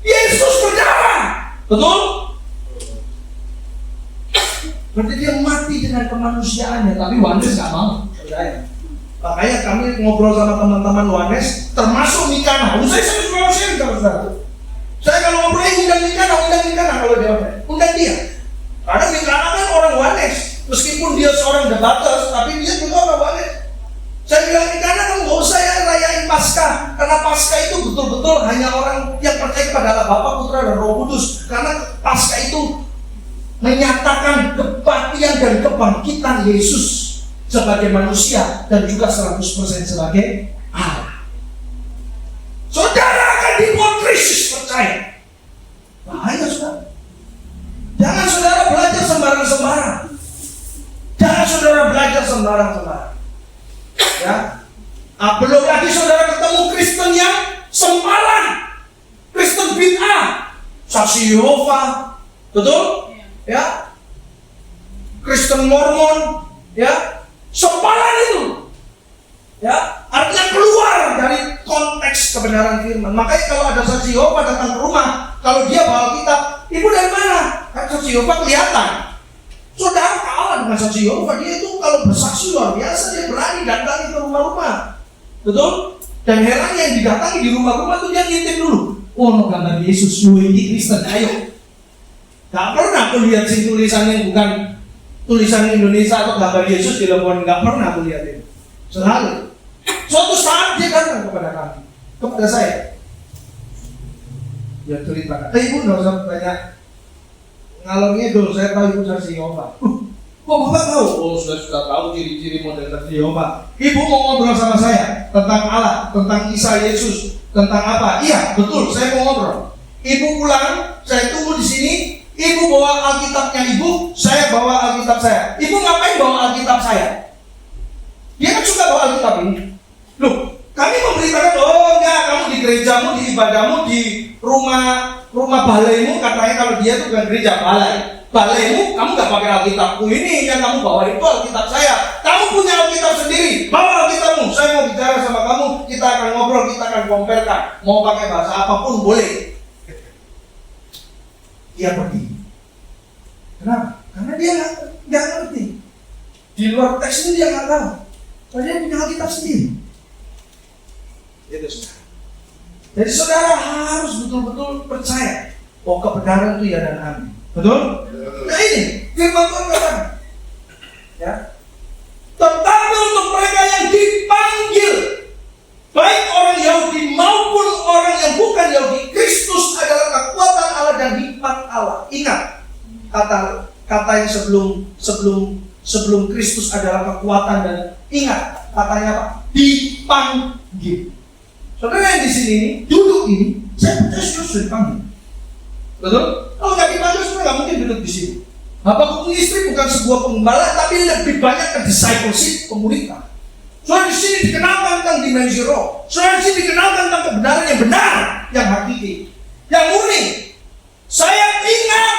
Yesus berdarah, betul? Berarti Dia mati dengan kemanusiaannya. Tapi Wanes nggak mau, saudara. Makanya kami ngobrol sama teman-teman Wanes, termasuk Mikana. Saya suka share sama saudara. Saya kalau ngobrol undang Mikana kalau dia undang dia. Karena Mikana kan orang Wanes, meskipun dia seorang debater, tapi dia juga orang Wanes. Saya bilang Mikana, kamu nggak usah ya rayain Paskah, karena Paskah itu betul-betul hanya orang yang percaya kepada Allah Bapa, Putra, dan Roh Kudus. Karena Paskah itu menyatakan kematian dan kebangkitan Yesus sebagai manusia dan juga 100% sebagai Allah. Saudara akan dibuat krisis percaya. Bahaya saudara. Jangan saudara belajar sembarang-sembarang. Jangan saudara belajar sembarang-sembarang. Ya. Belum lagi saudara ketemu Kristen yang sembarang, Kristen bid'ah, saksi Yehova, betul? Ya. Kristen Mormon, ya. Sembarang itu. Ya, artinya keluar dari konteks kebenaran firman. Makanya kalau ada saksi Yehova datang ke rumah, kalau dia bawa kitab, ibu dari mana? Kan saksi Yehova kelihatan. Saudara kalah dengan saksi Yehova, dia itu kalau bersaksi luar biasa, dia berani datangi ke rumah-rumah, betul? Dan heran yang didatangi di rumah-rumah itu dia ngintip dulu. Oh, no, gambar Yesus, lu ini Kristen, ayo. Gak pernah aku lihat sih tulisan yang bukan tulisan Indonesia atau gambar Yesus di lembaran, gak pernah aku lihat itu. Selalu. Suatu saat dia datang kepada kami, kepada saya. Dia cerita, ibu nggak usah banyak ngalangnya dulu, saya tahu ibu saksi Yehova. Kok bapak tahu? Oh, sudah tahu ciri-ciri model saksi Yehova. Ibu mau ngobrol sama saya tentang Allah, tentang Isa Yesus, tentang apa? Iya, betul, saya mau ngobrol. Ibu pulang, saya tunggu di sini. Ibu bawa Alkitabnya ibu, saya bawa Alkitab saya. Ibu ngapain bawa Alkitab saya? Dia kan suka bawa Alkitab ini. Loh, kami memberitakan, oh enggak, kamu di gerejamu, di ibadahmu, di rumah balaimu, katanya kalau dia itu bukan gereja, balaimu, kamu nggak pakai Alkitabku ini, yang kamu bawa itu Alkitab saya. Kamu punya Alkitab sendiri, bawa Alkitabmu. Saya mau bicara sama kamu, kita akan ngobrol, kita akan komparkan. Mau pakai bahasa apapun boleh. Dia pergi. Kenapa? Karena dia nggak ngerti. Di luar teks ini dia nggak tahu. Karena dia punya Alkitab sendiri. Itu saudara. Jadi saudara harus betul-betul percaya bahwa kebenaran itu ya dan amin. Betul? Nah ini firman Tuhan katakan. Ya. Tetapi untuk mereka yang dipanggil, baik orang Yahudi maupun orang yang bukan Yahudi, Kristus adalah kekuatan Allah dan hikmat Allah. Ingat kata yang sebelum Kristus adalah kekuatan, dan ingat katanya apa? Dipanggil. Saudara yang di sini ini, duduk ini, saya percaya sudah dipanggil. Betul? Kalau nggak dipanggil, saudara nggak mungkin duduk di sini. Bapak istri bukan sebuah penggembala, tapi lebih banyak ke discipleship, pemuritan. Saudara di sini dikenalkan tentang dimensi roh. Saudara di sini dikenalkan tentang kebenaran yang benar, yang hakiki, yang murni. Saya ingat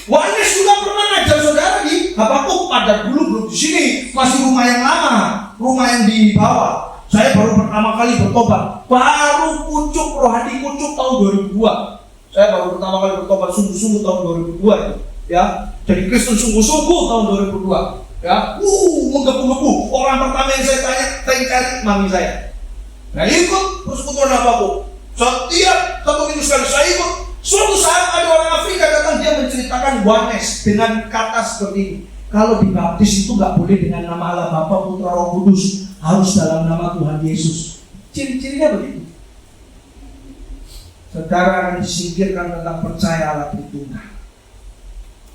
Wanes juga pernah ngajar saudara di Habakuk. Pada dulu belum di sini, masih rumah yang lama, rumah yang di bawah. Saya baru pertama kali bertobat, baru kucuk, rohani kucuk tahun 2002. Saya baru pertama kali bertobat sungguh-sungguh tahun 2002 itu. Ya, jadi Kristen sungguh-sungguh tahun 2002. Ya, menggebu-gebu. Orang pertama yang saya tanya, saya cari mami saya. Nah, ikut persekutuan Habakuk. Setiap 1 minggu sekali saya ikut. Suatu saat ada orang Afrika datang, dia menceritakan Wanes dengan kata seperti ini. Kalau dibaptis itu nggak boleh dengan nama Allah Bapa, Putra, Roh Kudus, harus dalam nama Tuhan Yesus. Ciri-cirinya begitu. Saudara akan disingkirkan tentang percaya Allah Tritunggal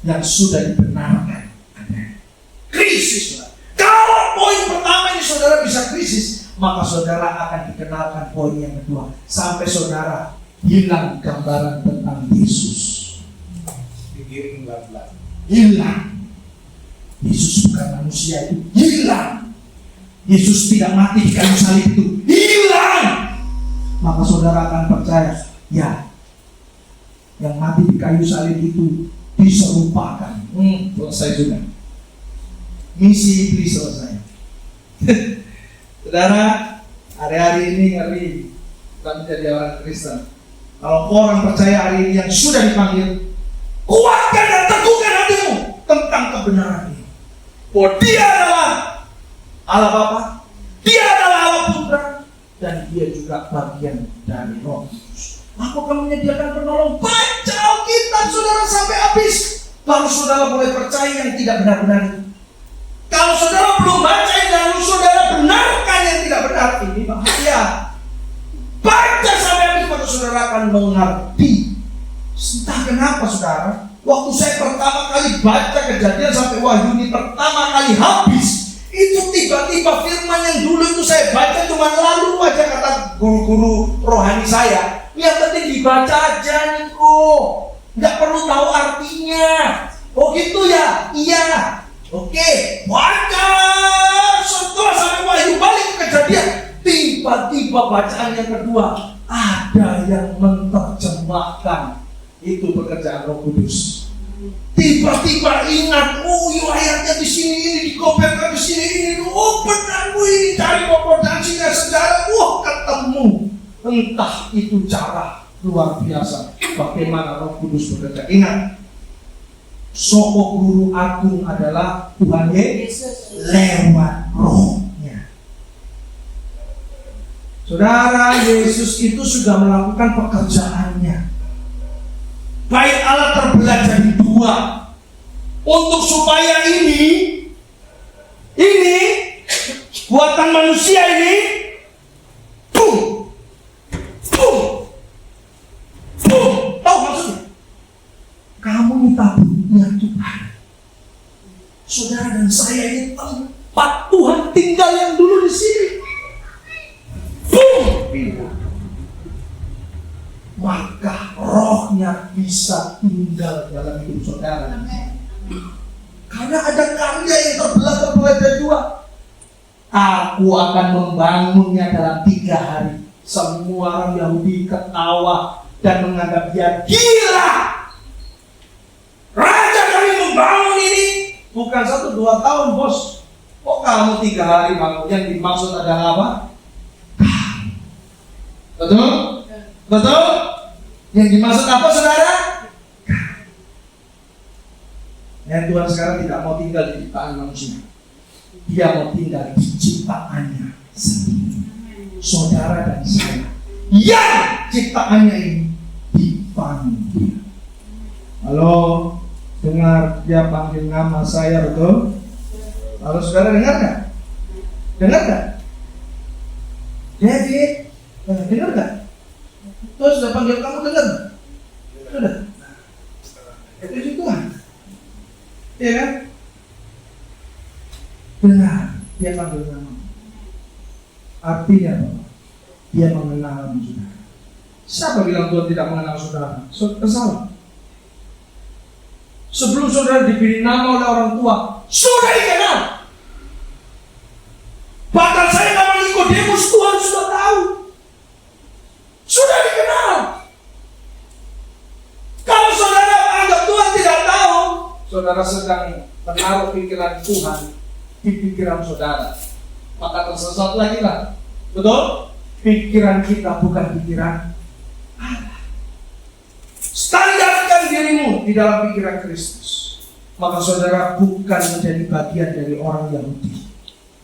yang sudah dibenarkan. Krisis. Kalau poin pertama ini saudara bisa krisis, maka saudara akan dikenalkan poin yang kedua sampai saudara hilang gambaran tentang Yesus. Hilang. Yesus bukan manusia itu hilang. Yesus tidak mati di kayu salib itu hilang. Maka saudara akan percaya, ya, yang mati di kayu salib itu diserupakan. Selesai sudah. Misi iblis selesai. Saudara, hari-hari ini ngeri bukan menjadi orang Kristen. Kalau orang percaya hari ini yang sudah dipanggil, kuatkan dan teguhkan hatimu tentang kebenaran ini. Bahwa dia adalah Allah Bapa, dia adalah Allah Putra, dan dia juga bagian dari Roh Kudus. Aku akan menyediakan penolong. Baca Alkitab saudara sampai habis, baru saudara boleh percaya yang tidak benar-benar itu. Kalau saudara belum baca yang lalu saudara benarkan yang tidak benar, ini bahaya. Baca sampai habis, maka saudara akan mengerti. Entah kenapa saudara, waktu saya pertama kali baca Kejadian sampai Wahyu ini pertama kali habis, itu tiba-tiba firman yang dulu itu saya baca cuma lalu aja, kata guru-guru rohani saya. Yang penting dibaca aja nih kok, nggak perlu tahu artinya. Oh gitu ya? Iya. Oke, baca setelah sampai Wahyu balik ke Kejadian, tiba-tiba bacaan yang kedua ada yang menerjemahkan. Itu pekerjaan Roh Kudus. Tiba-tiba ingat, oh iya ayatnya di sini ini dikopikan di sini ini. Oh benar, ini cari kompetensinya sejarah. Wah ketemu. Entah itu cara luar biasa bagaimana Roh Kudus bekerja. Ingat, sosok guru agung adalah Tuhan Yesus lewat rohnya. Saudara, Yesus itu sudah melakukan pekerjaannya. Baik Allah terbelah jadi dua untuk supaya ini buatan manusia ini tahu maksudnya? Kamu ini tabutnya Tuhan. Saudara dan saya ini tempat Tuhan tinggal yang dulu di sini. Maka rohnya bisa tinggal dalam hidup saudara. Karena ada karya yang terbelah dari dua. Aku akan membangunnya dalam 3 hari. Semua orang Yahudi ketawa dan menganggap dia gila. Raja kami membangun ini bukan 1-2 tahun bos. Kok kamu 3 hari bangun? Yang dimaksud adalah apa? Betul? Betul? Yang dimaksud apa saudara? Yang Tuhan sekarang tidak mau tinggal di ciptaan manusia. Dia mau tinggal di ciptaannya sendiri. Saudara dan saya yang ciptaannya ini dipanggil. Halo, dengar dia panggil nama saya, betul? Halo saudara, dengar gak? Dengar gak? David, dengar gak? Terus sudah panggil kamu Dengar, dia panggil nama. Artinya apa? Dia mengenal saudara. Siapa bilang Tuhan tidak mengenal saudara? Saudara salah. Sebelum saudara diberi nama oleh orang tua, sudah dikenal. Bahkan saya nama Nikodemus, Tuhan sudah tahu. Sudah dikenal. Kalau saudara anggap Tuhan tidak tahu, saudara sedang menaruh pikiran Tuhan di pikiran saudara, maka tersesat lagi lah. Betul? Pikiran kita bukan pikiran Allah. Standarkan dirimu di dalam pikiran Kristus, maka saudara bukan menjadi bagian dari orang Yahudi.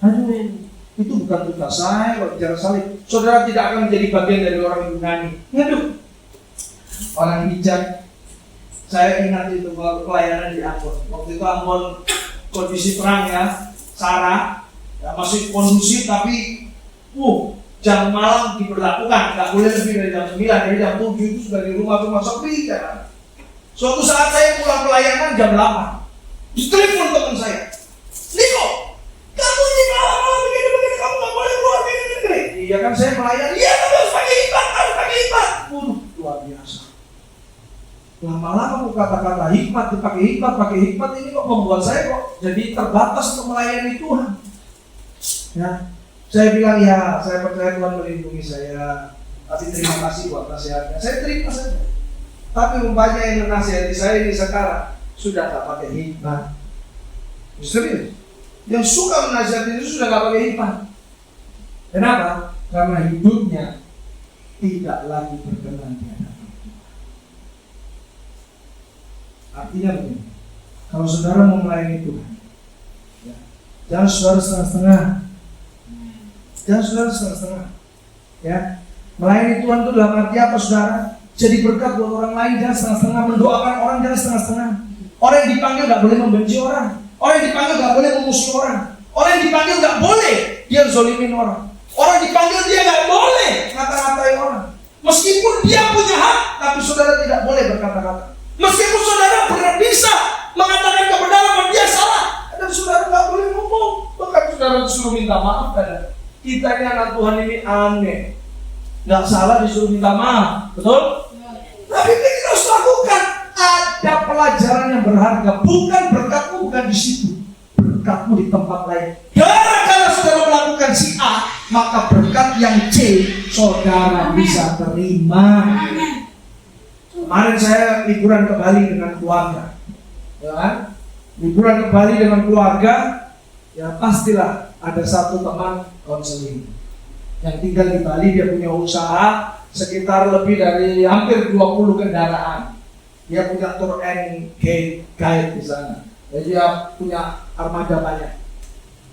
Aduh, itu bukan tugas saya kalau bicara salib. Saudara tidak akan menjadi bagian dari orang Yunani. Aduh, orang bijak. Saya ingat itu pelayanan di Ambon. Waktu itu Ambon kondisi perang ya, Sarah ya, masih kondusif tapi jam malam diberlakukan, nggak boleh lebih dari jam 9, dari jam 7 itu sudah di rumah sepi ya. Suatu saat saya pulang pelayanan jam 8, ditelepon teman saya, Niko, kamu ini malam begini, kamu nggak boleh keluar begini. Iya kan saya melayani, iya tapi harus pakai hikmat. Luar biasa. Lama-lama kata-kata hikmat, pakai hikmat ini kok membuat saya kok jadi terbatas untuk melayani Tuhan. Ya, saya bilang ya, saya percaya Tuhan melindungi saya, tapi terima kasih buat nasihatnya. Saya terima saja. Tapi umpamanya yang menasihati saya ini sekarang sudah tak pakai hikmat. Serius, yang suka menasihati itu sudah tak pakai hikmat. Kenapa? Karena hidupnya tidak lagi berkenan di hadapan. Artinya begini, kalau saudara mau melayani Tuhan, ya, jangan saudara setengah-setengah. Ya, melayani Tuhan itu dalam arti apa saudara? Jadi berkat buat orang lain, jangan setengah-setengah. Mendoakan orang jangan setengah-setengah. Orang yang dipanggil gak boleh membenci orang. Orang yang dipanggil gak boleh memusuhi orang. Orang yang dipanggil gak boleh dia zolimin orang. Orang yang dipanggil dia gak boleh ngata-ngatain orang. Meskipun dia punya hak, tapi saudara tidak boleh berkata-kata. Meskipun saudara benar bisa mengatakan kebenaran bahwa dia salah, dan saudara gak boleh ngomong. Bahkan saudara disuruh minta maaf kadang. Kita ini anak Tuhan ini aneh, nggak salah disuruh minta maaf, betul? Tapi kita harus lakukan. Ada pelajaran yang berharga, bukan berkatmu bukan di situ, berkatmu di tempat lain. Gara-gara saudara melakukan si A, maka berkat yang C saudara bisa terima. Kemarin saya liburan ke Bali dengan keluarga, ya kan? Liburan ke Bali dengan keluarga, ya pastilah ada satu teman konseling yang tinggal di Bali. Dia punya usaha sekitar lebih dari hampir 20 kendaraan. Dia punya tour and guide di sana. Jadi dia punya armada banyak.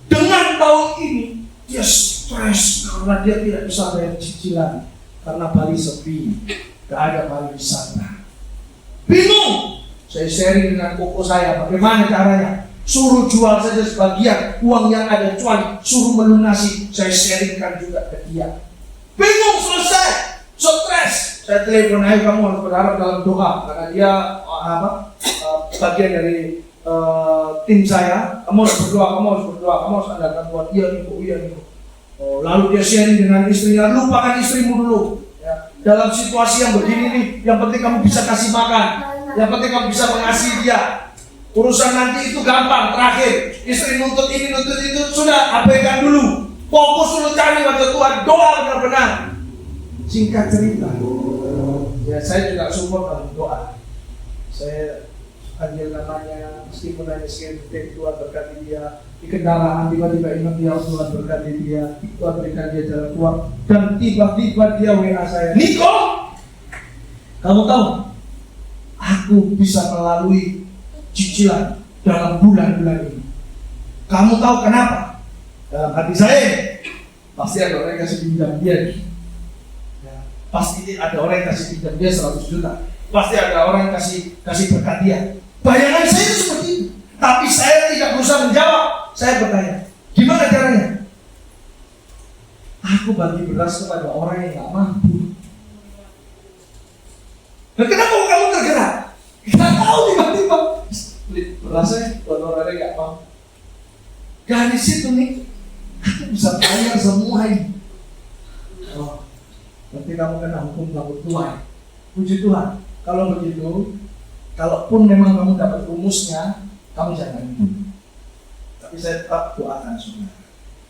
Dengan tahun ini dia stres karena dia tidak bisa bayar cicilan karena Bali sepi, gak ada pariwisata. Bingung. Saya sharing dengan koko saya bagaimana caranya. Suruh jual saja sebagian uang yang ada cuan, suruh melunasi. Saya sharingkan juga ke dia. Bingung, selesai, stres. Saya telepon, ayo kamu harus berharap dalam doa karena dia bagian dari tim saya. Kamu harus berdoa, kamu harus andalkan Tuhan. Iya nih. Lalu dia sharing dengan istrinya, lupakan istrimu dulu. Ya. Dalam situasi yang begini nih, yang penting kamu bisa kasih makan, yang penting kamu bisa mengasihi dia. Urusan nanti itu gampang, terakhir. Istri nuntut ini, nuntut itu, sudah abaikan dulu. Fokus dulu cari wajah Tuhan, doa benar-benar. Singkat cerita, ya saya juga support dalam doa. Saya panggil namanya, meskipun hanya sekian Tuhan berkati dia. Di kendaraan tiba-tiba ingat dia, Tuhan berkati dia. Tuhan berikan dia jalan keluar. Dan tiba-tiba dia WA saya, Niko, kamu tahu, aku bisa melalui cicilan dalam bulan-bulan ini. Kamu tahu kenapa? Dalam hati saya pasti ada orang yang kasih pinjam dia. Ya, pasti ada orang yang kasih pinjam dia 100 juta. Pasti ada orang yang kasih berkat dia. Bayangan saya itu seperti itu. Tapi saya tidak berusaha menjawab. Saya bertanya, gimana caranya? Aku bagi beras kepada orang yang gak mampu. Dan kenapa kamu tergerak? Kita tahu tiba-tiba berasnya buat orang yang gak mampu. Dari situ nih, aku bisa bayar semua ini. Oh, berarti kamu kena hukum takut Tuhan. Puji Tuhan. Kalau begitu, kalaupun memang kamu dapat rumusnya, kamu jangan itu. Tapi saya tetap doakan saudara.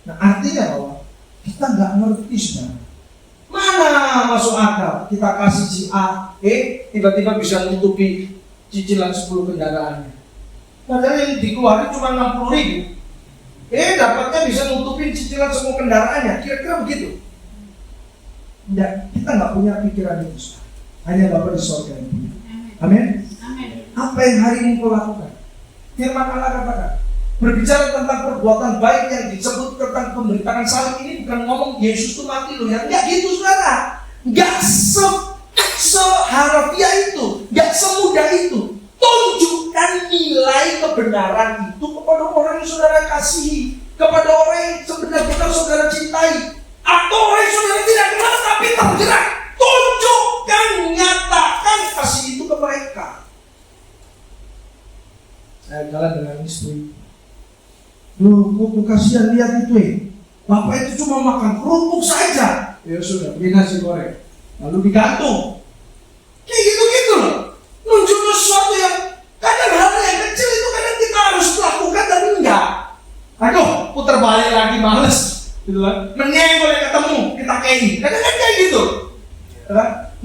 Nah, artinya bahwa kita nggak ngerti saudara. Mana masuk akal kita kasih si A, tiba-tiba bisa nutupi cicilan 10 kendaraannya. Padahal yang dikeluarin cuma 60.000. Dapatnya bisa nutupin cicilan semua kendaraannya. Kira-kira begitu. Nggak, kita nggak punya pikiran itu saudara. Hanya Bapa di surga yang punya. Amin. Apa yang hari ini kau lakukan? Firman Allah katakan, berbicara tentang perbuatan baik yang disebut tentang pemberitaan salib ini bukan ngomong Yesus itu mati loh ya. Enggak gitu saudara. Enggak seharfiah itu, enggak semudah itu. Tunjukkan nilai kebenaran itu kepada orang yang saudara kasihi, kepada orang yang sebenar-benar saudara cintai, atau orang yang saudara tidak kenal tapi tergerak. Tunjukkan, nyatakan kasih itu ke mereka. Saya jalan dengan istri. Loh, kok kasihan lihat itu Bapak itu cuma makan kerupuk saja. Ya sudah, beli nasi goreng. Lalu digantung. Kayak gitu-gitu loh. Nunjukin sesuatu yang kadang hal yang kecil itu kadang kita harus lakukan tapi enggak. Aduh, putar balik lagi males. Gitu kan. Menyenggol yang ketemu, kita kadang kayak gitu.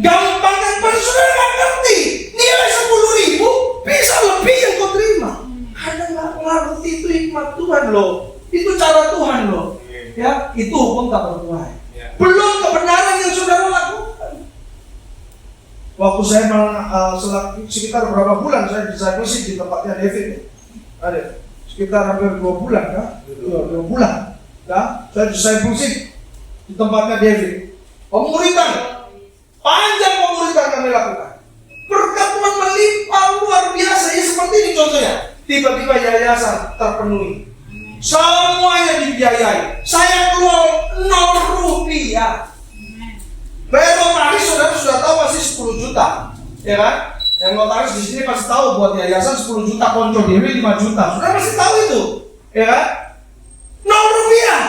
Gampang kan, pada saudara nggak ngerti. Nilai 10.000 bisa lebih yang kau terima. Anda nggak ngerti itu hikmat Tuhan loh. Itu cara Tuhan loh. Ya, itu hukum tak bertuhan. Belum kebenaran yang saudara lakukan. Waktu saya sekitar berapa bulan saya discipleship di tempatnya David. Ada sekitar hampir 2 bulan kan? 2 bulan. Ya, saya discipleship di tempatnya David. Pemuritan. Panjang pemuritan kami lakukan. Berkat Tuhan melimpah luar biasa. Ya seperti ini contohnya. Tiba-tiba yayasan terpenuhi. Semuanya dibiayai. Saya keluar 0 rupiah. Bayar notaris saudara sudah tahu pasti 10 juta. Ya kan? Yang notaris di sini pasti tahu buat yayasan 10 juta, konco dewi 5 juta. Saudara pasti tahu itu. Ya kan? 0 rupiah.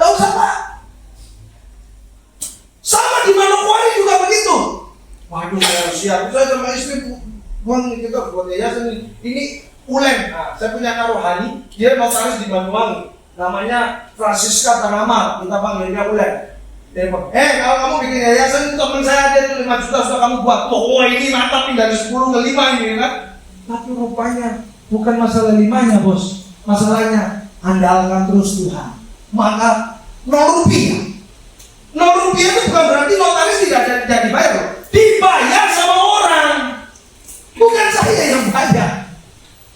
Gak usah Pak. Sama di Manokwari juga begitu. Waduh, saya harus siap. Saya sama istri buang kita buat yayasan ini Ulen. Nah, saya punya rohani, dia notaris di Banyuwangi. Namanya Francisca Tanama, kita panggilnya Ulen. Dia bilang, kalau kamu bikin yayasan, teman saya ada itu 5 juta sudah kamu buat. Oh ini mantap nih dari 10 ke 5 ini kan. Tapi rupanya bukan masalah 5-nya bos. Masalahnya andalkan terus Tuhan. Maka 0 rupiah. 0 rupiah itu bukan berarti notaris tidak dibayar loh. Dibayar sama orang. Bukan saya yang bayar.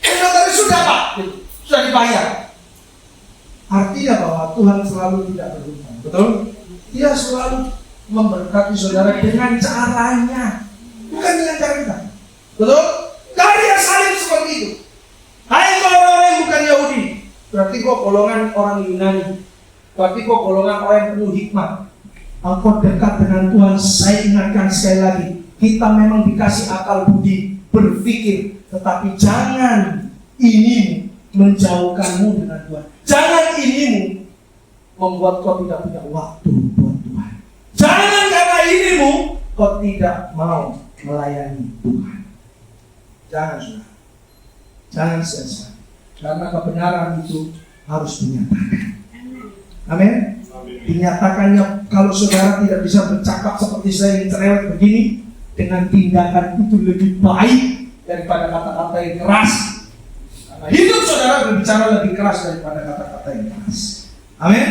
Notaris sudah Pak, sudah dibayar. Artinya bahwa Tuhan selalu tidak berhutang. Betul? Dia selalu memberkati saudara dengan caranya, bukan dengan cara kita. Betul? Karya salib seperti itu. Hai orang-orang yang bukan Yahudi, berarti kok golongan orang Yunani, berarti kok golongan orang yang penuh hikmat. Kau dekat dengan Tuhan. Saya ingatkan sekali lagi, kita memang dikasih akal budi berpikir, tetapi jangan ini menjauhkanmu dengan Tuhan. Jangan inimu membuat kau tidak punya waktu buat Tuhan. Jangan karena inimu kau tidak mau melayani Tuhan. Jangan saudara. Jangan sia-sia. Karena kebenaran itu harus dinyatakan. Amin. Dinyatakannya kalau saudara tidak bisa bercakap seperti saya yang cerewet begini, dengan tindakan itu lebih baik daripada kata-kata yang keras. Karena hidup saudara berbicara lebih keras daripada kata-kata yang keras. Amin.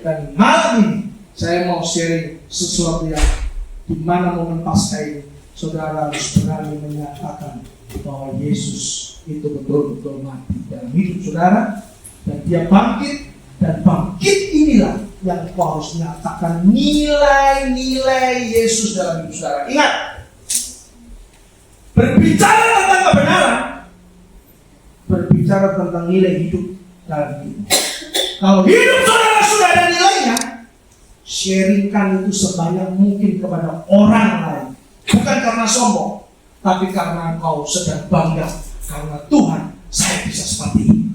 Dan malam ini saya mau sharing sesuatu yang dimana momen Paskah ini saudara harus berani menyatakan bahwa Yesus itu betul-betul mati dalam hidup saudara dan dia bangkit, dan bangkit inilah yang kau harus menyatakan nilai-nilai Yesus dalam hidup saudara. Ingat, berbicara tentang kebenaran, berbicara tentang nilai hidup dalam hidup. Kalau hidup saudara sudah ada nilainya, sharingkan itu sebanyak mungkin kepada orang lain. Bukan karena sombong, tapi karena engkau sedang bangga karena Tuhan saya bisa seperti ini.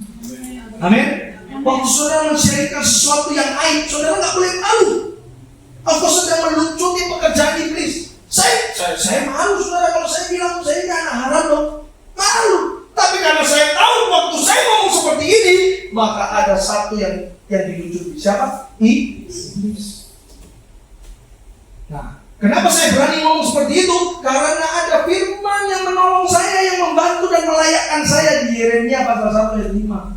Amin. Waktu saudara men-sharingkan sesuatu yang aib, saudara nggak boleh malu. Atau sedang melucuti pekerjaan iblis. Saya malu saudara kalau saya bilang saya ini anak haram dong. Malu. Tapi karena saya tahu waktu saya ngomong seperti ini, maka ada satu yang dilucuti. Siapa? Iblis. Nah, kenapa saya berani ngomong seperti itu? Karena ada firman yang menolong saya, yang membantu dan melayakkan saya di Yeremia pasal 1 ayat 5.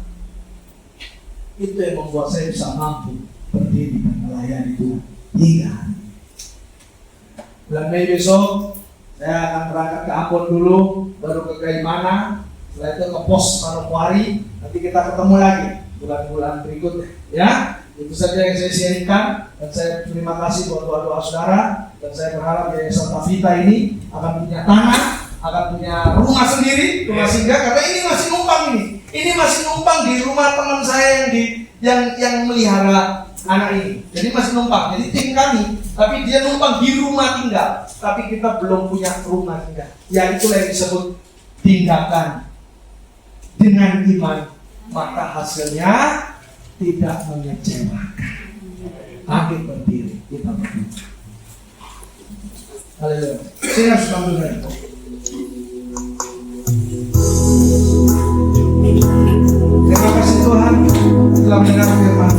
Itu yang membuat saya bisa mampu berdiri dan melayani Tuhan hingga hari ini. Bulan Mei besok saya akan berangkat ke Ambon dulu, baru ke Gaimana, setelah itu ke Pos Manokwari. Nanti kita ketemu lagi bulan-bulan berikutnya, ya. Itu saja yang saya sharingkan, dan saya terima kasih buat doa-doa saudara, dan saya berharap Yayasan Tavita ini akan punya tanah, akan punya rumah sendiri, rumah singgah, karena ini masih numpang ini. Ini masih numpang di rumah teman saya yang melihara anak ini. Jadi masih numpang. Jadi tim kami, tapi dia numpang di rumah tinggal. Tapi kita belum punya rumah tinggal. Ya itulah yang disebut tindakan dengan iman, maka hasilnya tidak mengecewakan. Akhir berdiri, kita berdiri. Haleluya. Saya harus bantu dari itu. Terima kasih Tuhan telah mendengar firman.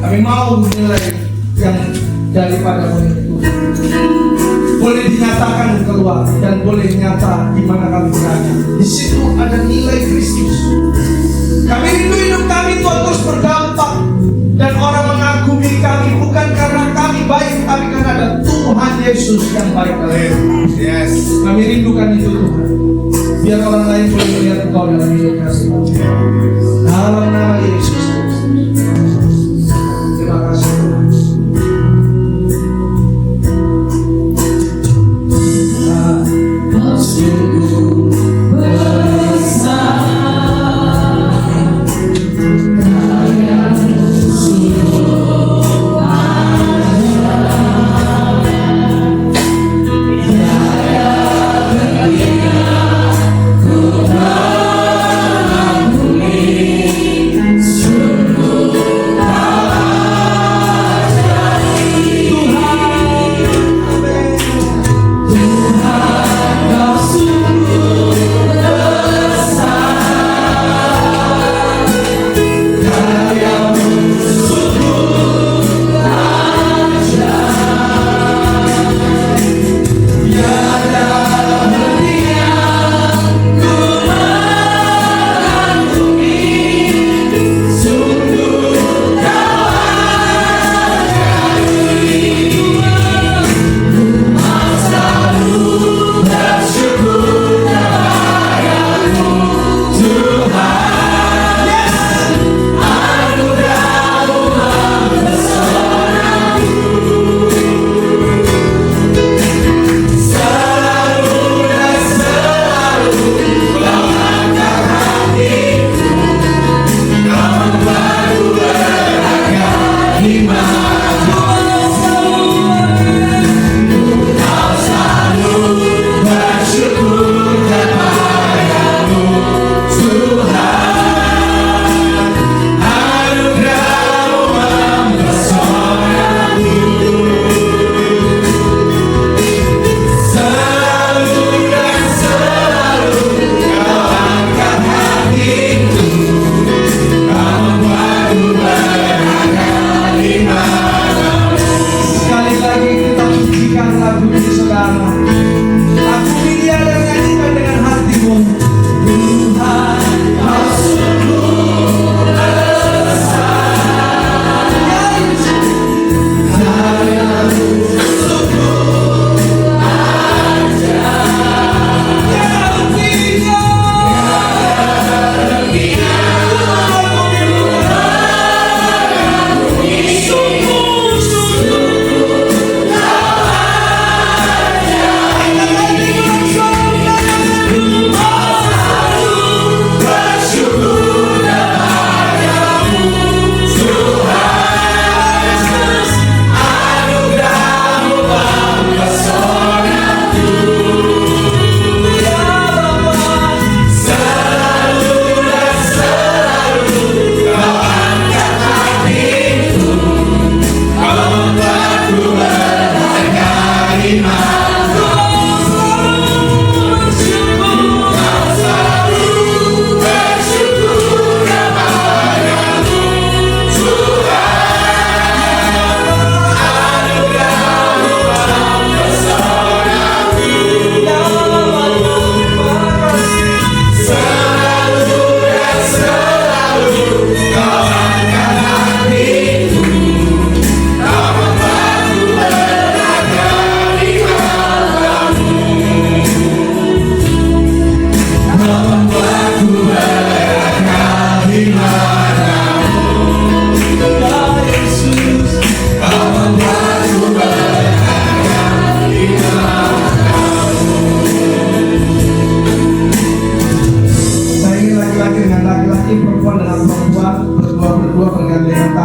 Kami mau menilai yang daripada boleh itu boleh dinyatakan keluar dan boleh nyata di mana kami berada. Di situ ada nilai Kristus. Kami rindu hidup kami Tuhan terus berdampak dan orang mengagumi kami bukan karena kami baik, tapi karena ada Tuhan Yesus yang baik. Yes. Kami rindukan itu Tuhan. Biar orang lain boleh melihat Engkau dalam hidup kami. Dalam nama Yesus. Terima kasih Tuhan. Ku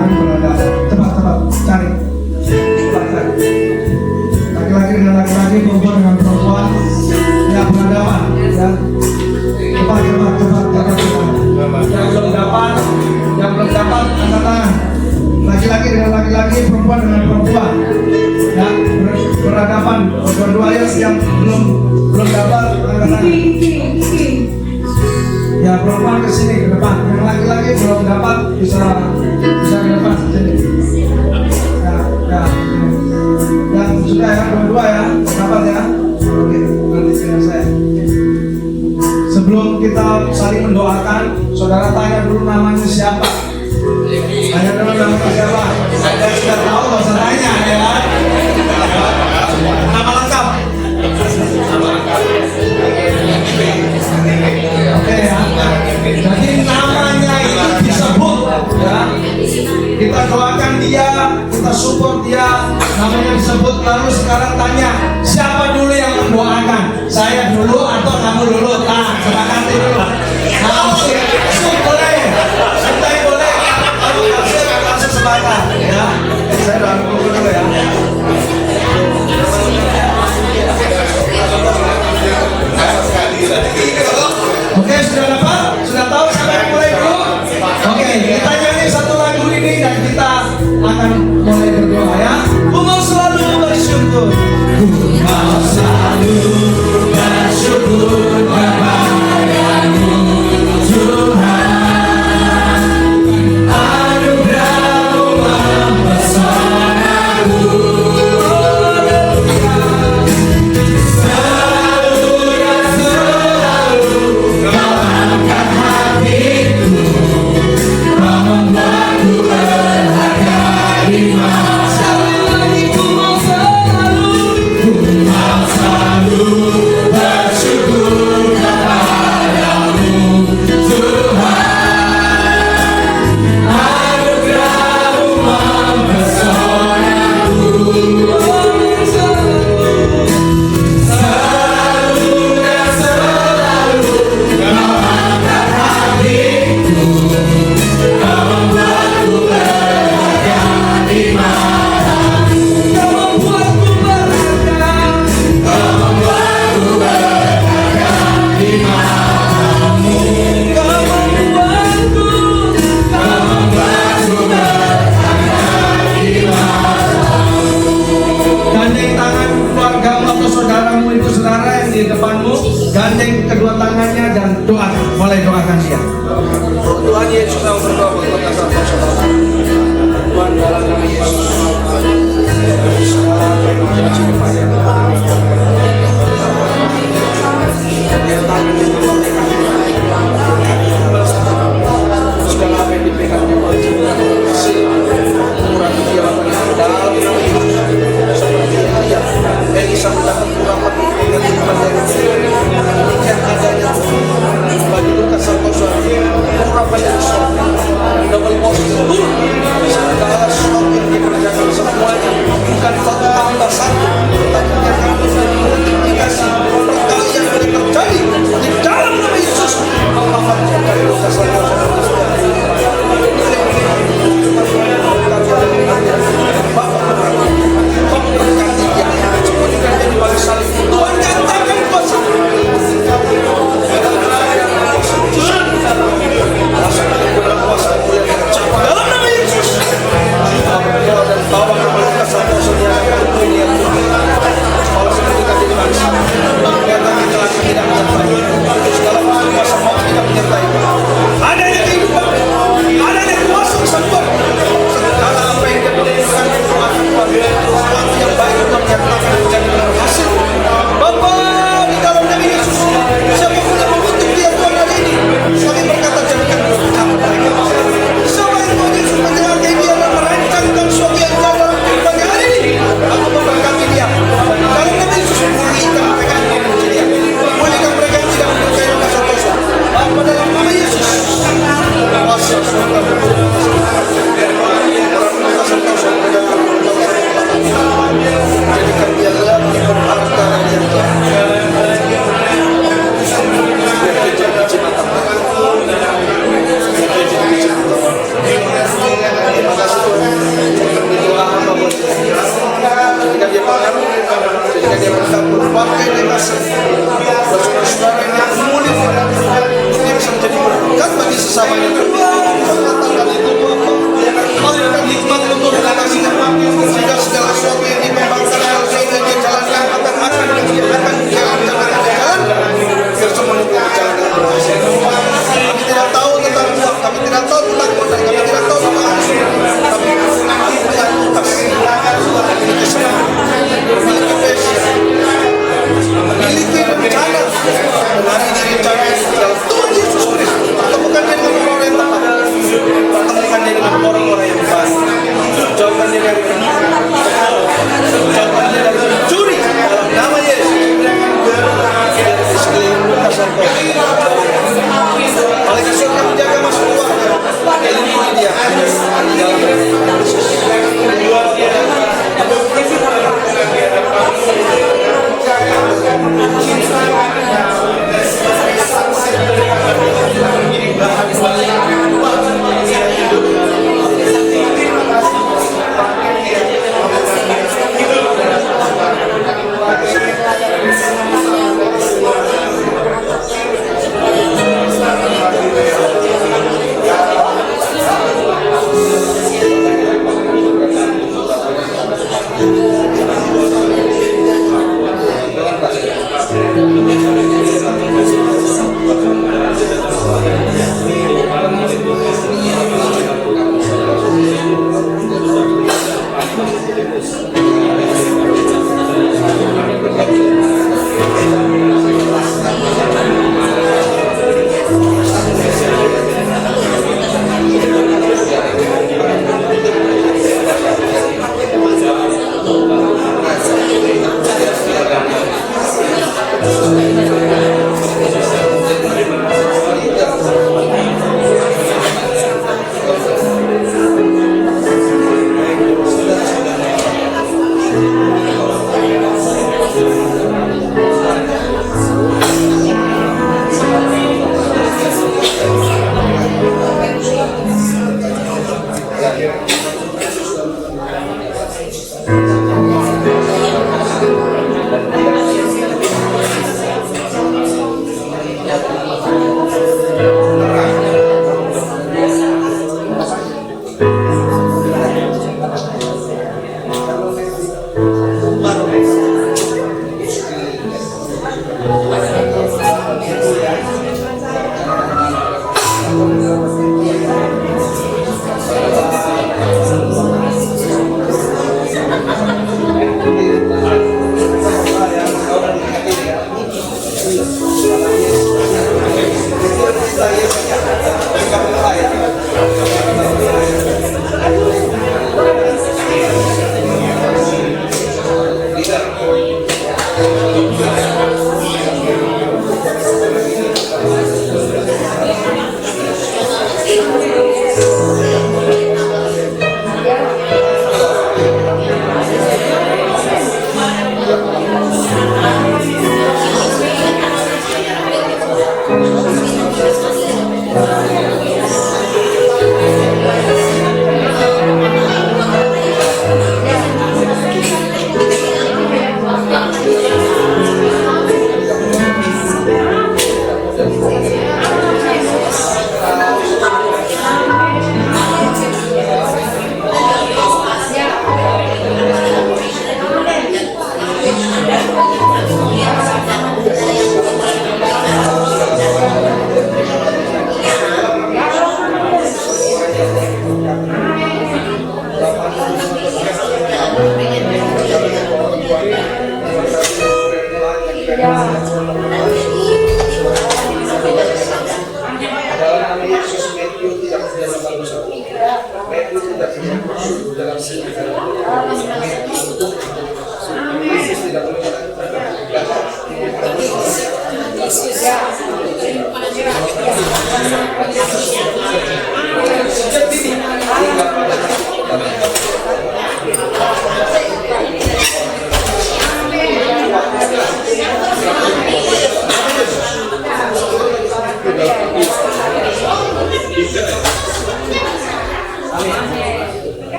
kami berhadapan. Cepat cari. Cepat cari. Laki-laki dengan laki-laki, perempuan dengan perempuan, ya berhadapan, ya. Cepat. Yang belum dapat, angkat tangan. Laki-laki dengan laki-laki, perempuan dengan perempuan, ya berhadapan. Berdua yang belum dapat, angkat tangan. Ya perempuan ke sini ke depan. Yang laki-laki belum dapat bisa ke depan sini. Ya. Yang sudah ya berdua ya dapat ya. Oke, nanti saya. Sebelum kita saling mendoakan, saudara tanya dulu namanya siapa. Tanya dulu namanya siapa. Saya sudah tahu nggak usah tanya ya. Nama lengkap. Oke ya. Jadi namanya itu disebut ya. Kita doakan dia, kita support dia, namanya disebut. Lalu sekarang tanya, siapa dulu yang mendoakan? Saya dulu atau kamu dulu? Nah, sepakati dulu. Nah, boleh, santai boleh. Langsung sepakat ya. Saya doakan dulu ya. Oke, sudah dapat? Sudah tahu siapa yang mulai dulu? Oke, kita nyanyi satu lagu ini dan kita akan mulai berdoa ya. Ku mau selalu bersyukur. Ku mau selalu bersyukur kepadamu Tuhan.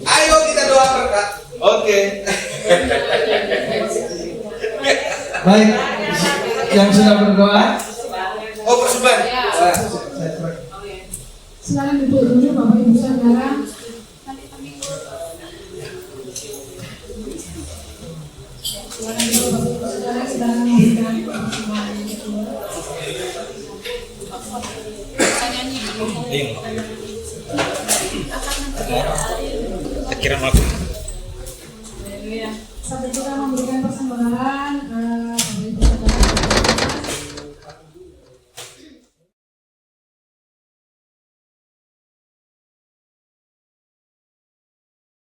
Ayo kita doa berkat. Oke. Baik, yang sudah berdoa. Oh, persembahan. Silakan duduk dulu Bapak Ibu Saudara. Silakan memberikan persembahan itu. Sampai kita memberikan persembahan,